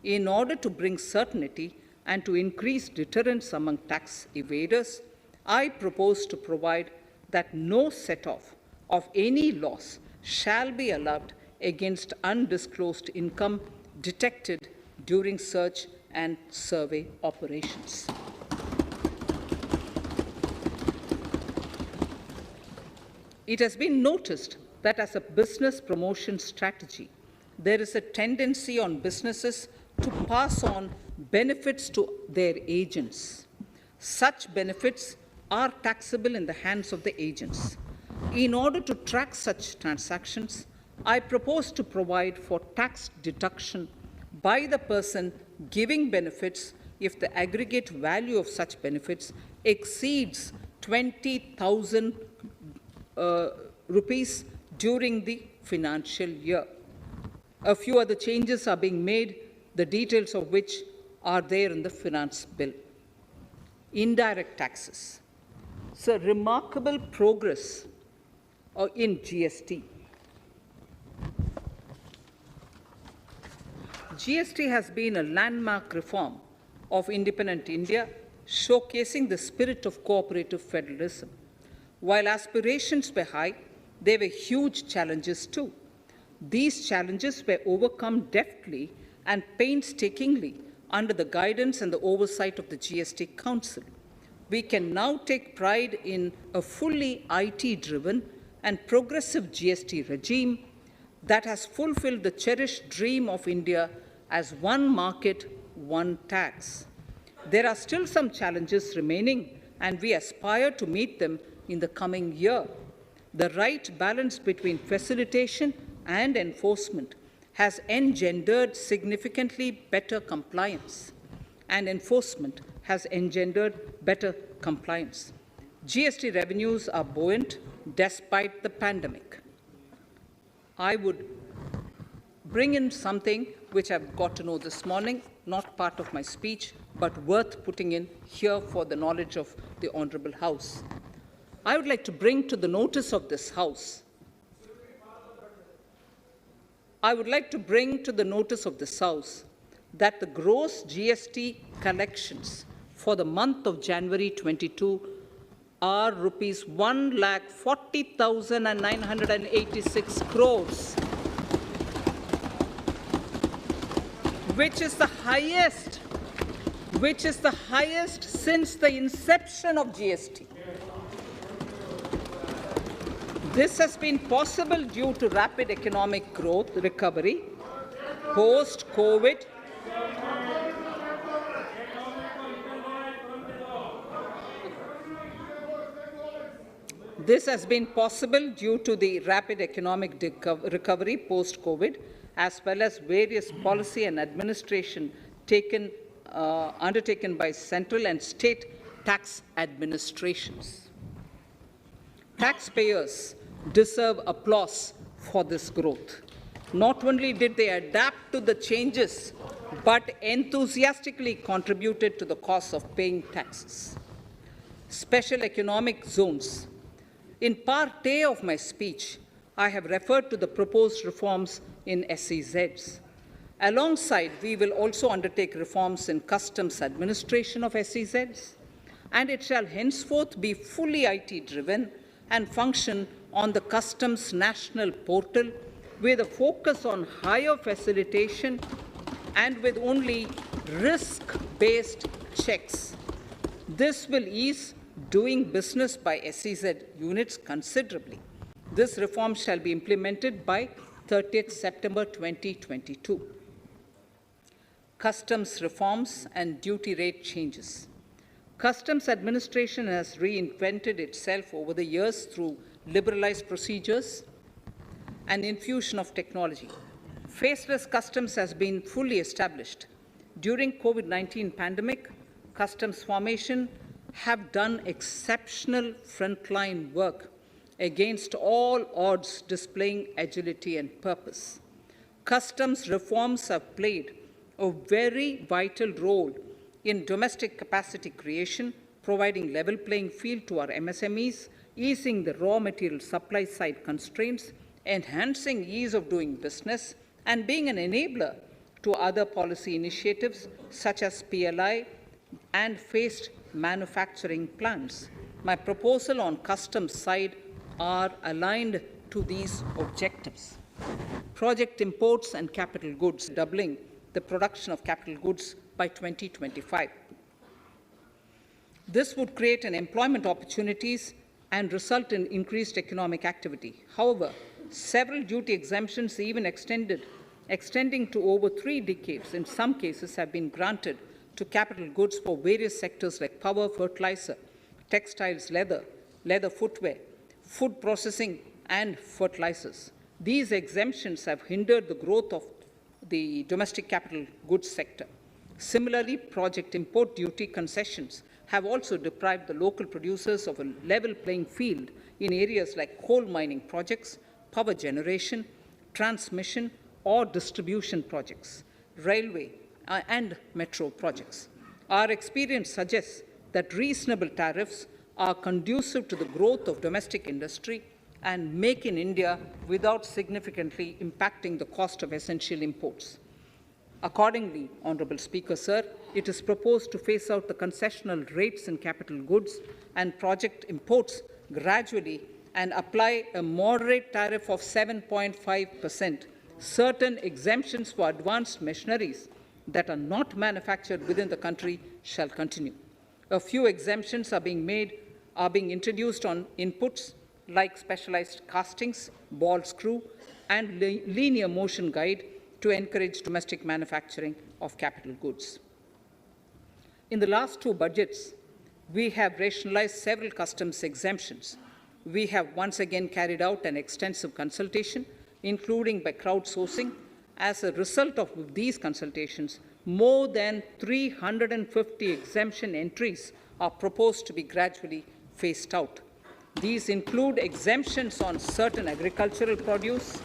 In order to bring certainty and to increase deterrence among tax evaders, I propose to provide that no set-off of any loss shall be allowed against undisclosed income detected during search and survey operations. It has been noticed that as a business promotion strategy, there is a tendency on businesses to pass on benefits to their agents. Such benefits are taxable in the hands of the agents. In order to track such transactions, I propose to provide for tax deduction by the person giving benefits if the aggregate value of such benefits exceeds 20,000 rupees during the financial year. A few other changes are being made, the details of which are there in the finance bill. Indirect taxes. So, remarkable progress in GST. GST has been a landmark reform of independent India showcasing the spirit of cooperative federalism. While aspirations were high, there were huge challenges too. These challenges were overcome deftly and painstakingly under the guidance and the oversight of the GST Council. We can now take pride in a fully IT-driven and progressive GST regime that has fulfilled the cherished dream of India as one market, one tax. There are still some challenges remaining, and we aspire to meet them in the coming year. The right balance between facilitation and enforcement has engendered significantly better compliance, and enforcement has engendered better compliance. GST revenues are buoyant despite the pandemic. I would bring in something which I've got to know this morning, not part of my speech, but worth putting in here for the knowledge of the Honourable House. I would like to bring to the notice of this House that the gross GST collections for the month of January 22 are rupees 1,40,986 crores, which is the highest since the inception of GST. This has been possible due to rapid economic growth, recovery, post-COVID, This has been possible due to the rapid economic recovery post-COVID, as well as various policy and administration undertaken by central and state tax administrations. Taxpayers deserve applause for this growth. Not only did they adapt to the changes, but enthusiastically contributed to the cost of paying taxes. Special economic zones. In part A of my speech, I have referred to the proposed reforms in SEZs. Alongside, we will also undertake reforms in customs administration of SEZs, and it shall henceforth be fully IT-driven and function on the customs national portal with a focus on higher facilitation and with only risk-based checks. This will ease doing business by SEZ units considerably. This reform shall be implemented by 30th September 2022. Customs reforms and duty rate changes. Customs administration has reinvented itself over the years through liberalized procedures and infusion of technology. Faceless customs has been fully established. During COVID-19 pandemic, customs formation have done exceptional frontline work against all odds, displaying agility and purpose. Customs reforms have played a very vital role in domestic capacity creation, providing level playing field to our MSMEs, easing the raw material supply side constraints, enhancing ease of doing business, and being an enabler to other policy initiatives such as PLI and phased manufacturing plans. My proposal on customs side are aligned to these objectives. Project imports and capital goods, doubling the production of capital goods by 2025. This would create an employment opportunities and result in increased economic activity. However, several duty exemptions, even extending to over 3 decades, in some cases have been granted to capital goods for various sectors like power, fertilizer, textiles, leather footwear, food processing, and fertilizers. These exemptions have hindered the growth of the domestic capital goods sector. Similarly, project import duty concessions have also deprived the local producers of a level playing field in areas like coal mining projects, power generation, transmission, or distribution projects, railway and metro projects. Our experience suggests that reasonable tariffs are conducive to the growth of domestic industry and make in India without significantly impacting the cost of essential imports. Accordingly, Honourable Speaker, sir, it is proposed to phase out the concessional rates in capital goods and project imports gradually and apply a moderate tariff of 7.5%. Certain exemptions for advanced machineries that are not manufactured within the country shall continue. A few exemptions are being introduced on inputs like specialized castings, ball screw, and linear motion guide to encourage domestic manufacturing of capital goods. In the last two budgets, we have rationalized several customs exemptions. We have once again carried out an extensive consultation, including by crowdsourcing. As a result of these consultations, more than 350 exemption entries are proposed to be gradually phased out. These include exemptions on certain agricultural produce,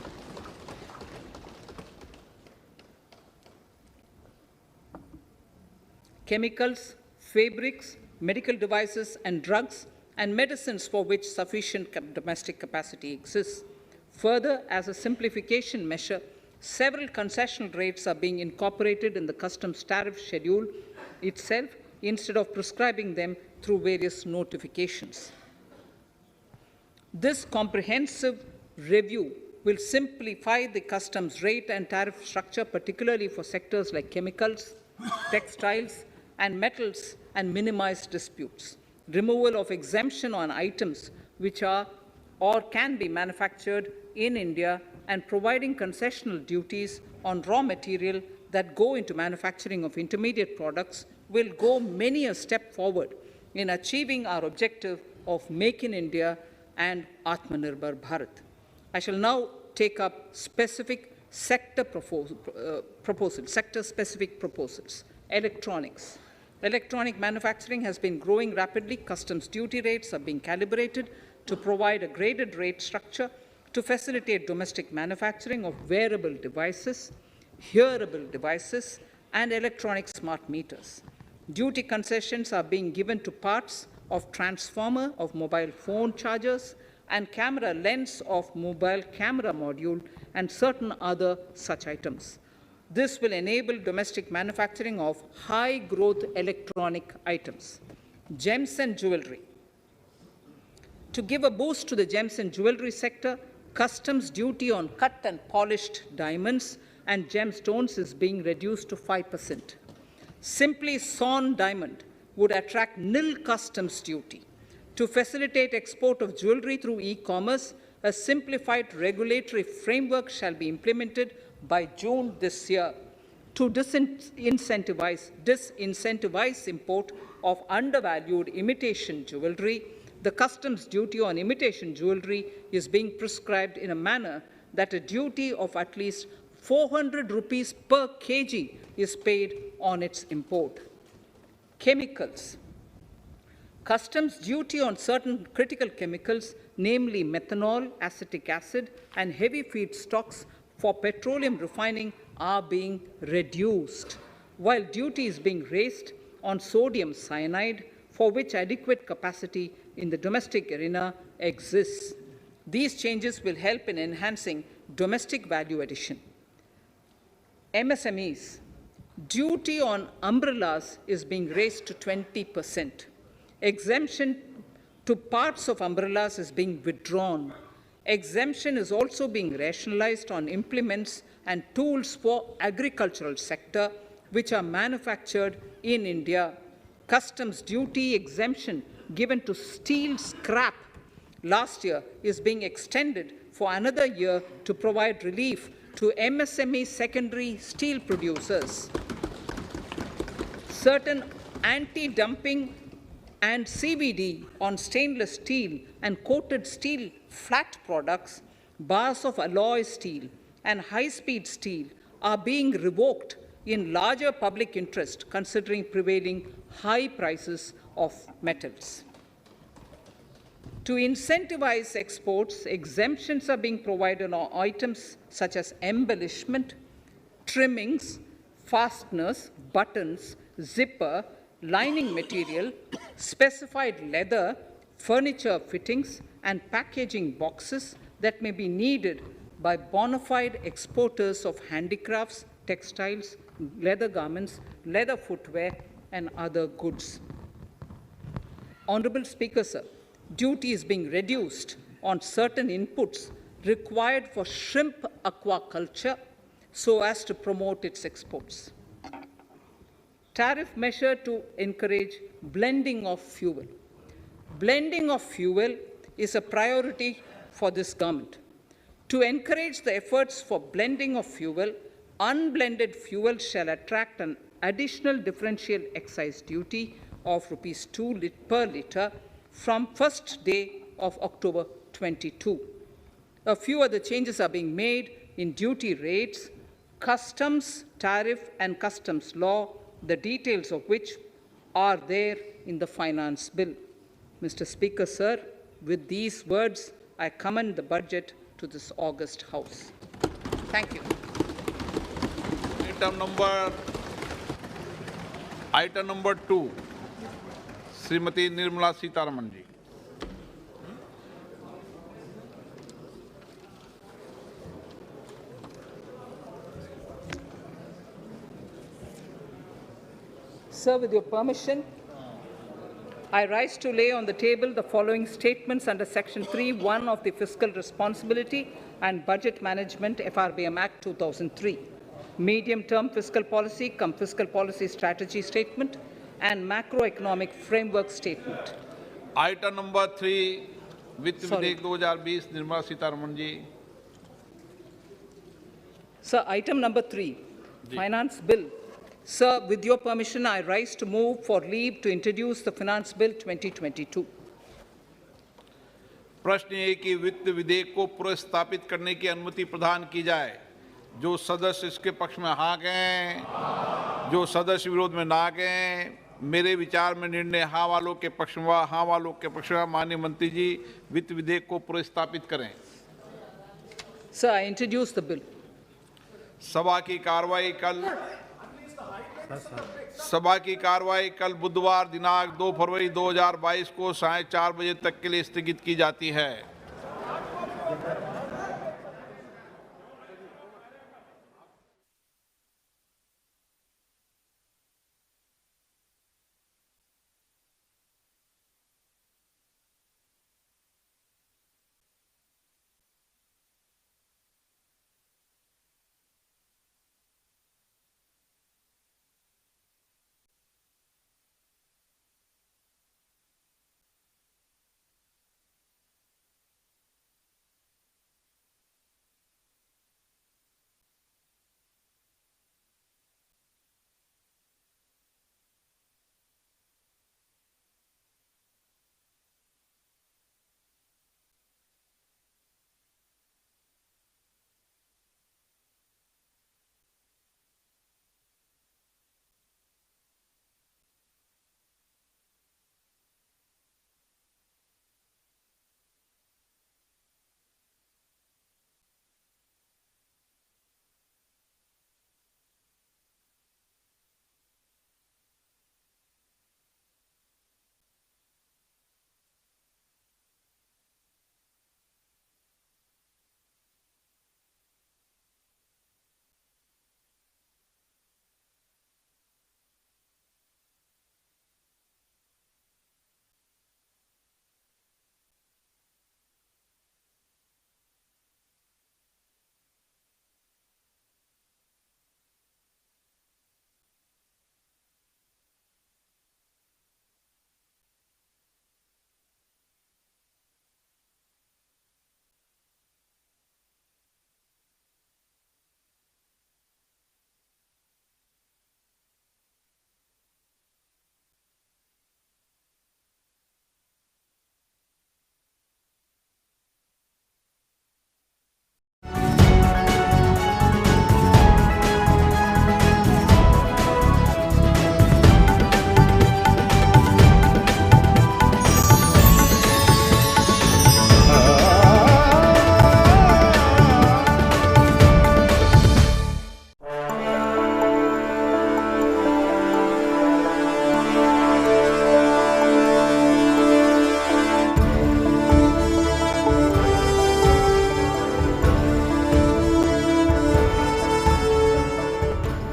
chemicals, fabrics, medical devices and drugs, and medicines for which sufficient domestic capacity exists. Further, as a simplification measure, several concessional rates are being incorporated in the customs tariff schedule itself instead of prescribing them through various notifications. This comprehensive review will simplify the customs rate and tariff structure, particularly for sectors like chemicals, textiles, and metals, and minimize disputes. Removal of exemption on items which are or can be manufactured in India and providing concessional duties on raw material that go into manufacturing of intermediate products will go many a step forward in achieving our objective of Make in India and Atmanirbhar Bharat. I shall now take up specific sector-specific proposals. Electronics. Electronic manufacturing has been growing rapidly. Customs duty rates are being calibrated to provide a graded rate structure to facilitate domestic manufacturing of wearable devices, hearable devices, and electronic smart meters. Duty concessions are being given to parts of transformer of mobile phone chargers and camera lens of mobile camera module and certain other such items. This will enable domestic manufacturing of high-growth electronic items. Gems and jewelry. To give a boost to the gems and jewelry sector, customs duty on cut and polished diamonds and gemstones is being reduced to 5%. Simply sawn diamond would attract nil customs duty. To facilitate export of jewelry through e-commerce, a simplified regulatory framework shall be implemented by June this year. To disincentivize import of undervalued imitation jewelry, the customs duty on imitation jewelry is being prescribed in a manner that a duty of at least 400 rupees per kg is paid on its import. Chemicals. Customs duty on certain critical chemicals, namely methanol, acetic acid, and heavy feedstocks for petroleum refining are being reduced, while duty is being raised on sodium cyanide, for which adequate capacity in the domestic arena exists. These changes will help in enhancing domestic value addition. MSMEs. Duty on umbrellas is being raised to 20%. Exemption to parts of umbrellas is being withdrawn. Exemption is also being rationalized on implements and tools for agricultural sector which are manufactured in India. Customs duty exemption given to steel scrap last year is being extended for another year to provide relief to MSME secondary steel producers. Certain anti-dumping and CVD on stainless steel and coated steel flat products, bars of alloy steel, and high-speed steel are being revoked in larger public interest considering prevailing high prices of metals. To incentivize exports, exemptions are being provided on items such as embellishment, trimmings, fasteners, buttons, zipper, lining material, specified leather, furniture fittings, and packaging boxes that may be needed by bona fide exporters of handicrafts, textiles, leather garments, leather footwear, and other goods. Honorable Speaker, sir, duty is being reduced on certain inputs required for shrimp aquaculture so as to promote its exports. Tariff measure to encourage blending of fuel. Blending of fuel is a priority for this government. To encourage the efforts for blending of fuel, unblended fuel shall attract an additional differential excise duty of rupees 2 per litre from first day of October 22. A few other changes are being made in duty rates, customs, tariff, and customs law, the details of which are there in the finance bill. Mr. Speaker, sir, with these words, I commend the budget to this august House. Thank you. Item number 2, Srimati Nirmala Sitharaman ji. Sir, with your permission, I rise to lay on the table the following statements under Section 3(1) of the Fiscal Responsibility and Budget Management FRBM Act 2003, Medium-Term Fiscal Policy cum Fiscal Policy Strategy Statement and Macroeconomic Framework Statement. Item number 3, Vitt Videk 2020, Nirmala Sitharaman ji. Sir, item number 3, Finance Bill. Sir, with your permission, I rise to move for leave to introduce the Finance Bill 2022. प्रश्न ये कि वित्त विधेयक को पुनर्स्थापित करने की अनुमति प्रदान की जाए। जो सदस्य इसके पक्ष में हाँ गए, जो सदस्य विरोध में ना गए, मेरे विचार में निर्णय हाँ वालों के पक्ष में, हाँ वालों के पक्ष में। माननीय मंत्री जी, वित्त विधेयक को पुनर्स्थापित करें। Sir, I introduce the bill. सभा की कार्रवाई कल बुधवार दिनांक 2 फरवरी 2022 को 4:30 बजे तक के लिए स्थगित की जाती है।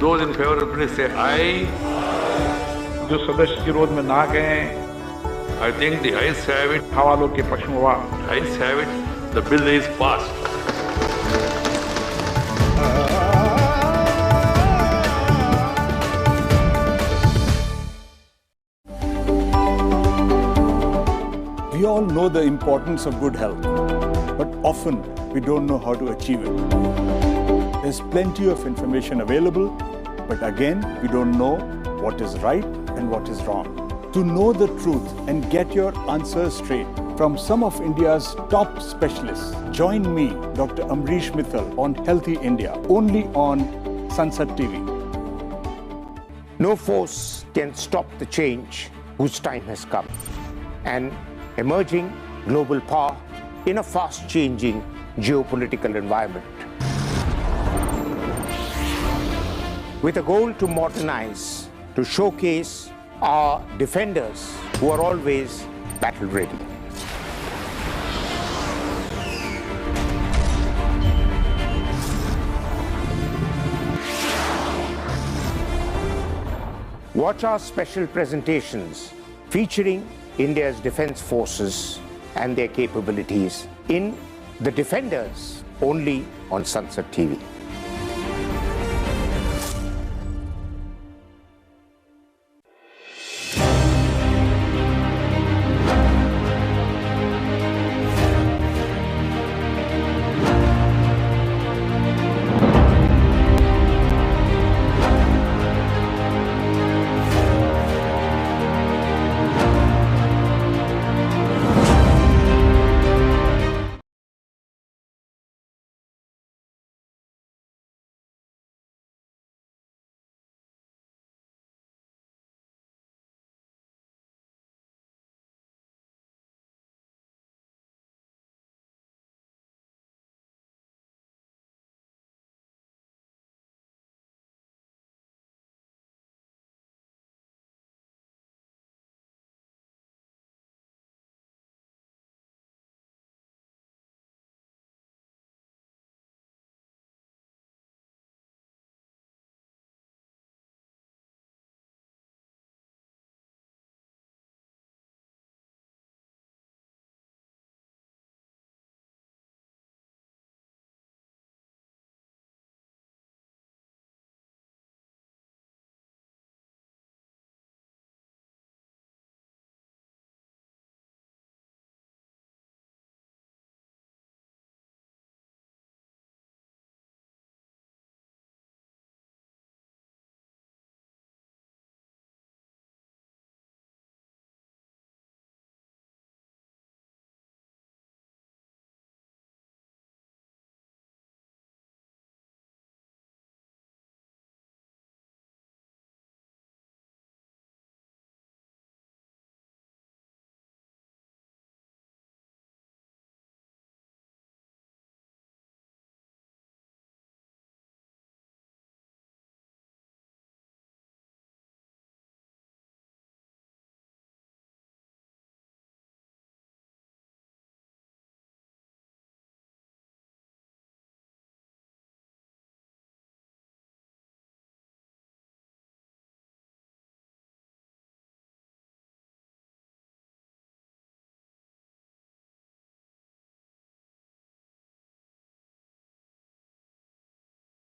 Those in favor, please say aye. जो सदस्य विरोध में ना गए, I think the ayes have it. हवालों के पक्ष में हुआ। Ayes have it. The bill is passed. We all know the importance of good health, but often we don't know how to achieve it. There's plenty of information available, but again, we don't know what is right and what is wrong. To know the truth and get your answers straight from some of India's top specialists, join me, Dr. Amrish Mittal, on Healthy India, only on Sansad TV. No force can stop the change whose time has come. An emerging global power in a fast-changing geopolitical environment. With a goal to modernize, to showcase our defenders who are always battle-ready. Watch our special presentations featuring India's defense forces and their capabilities in The Defenders, only on Sansad TV.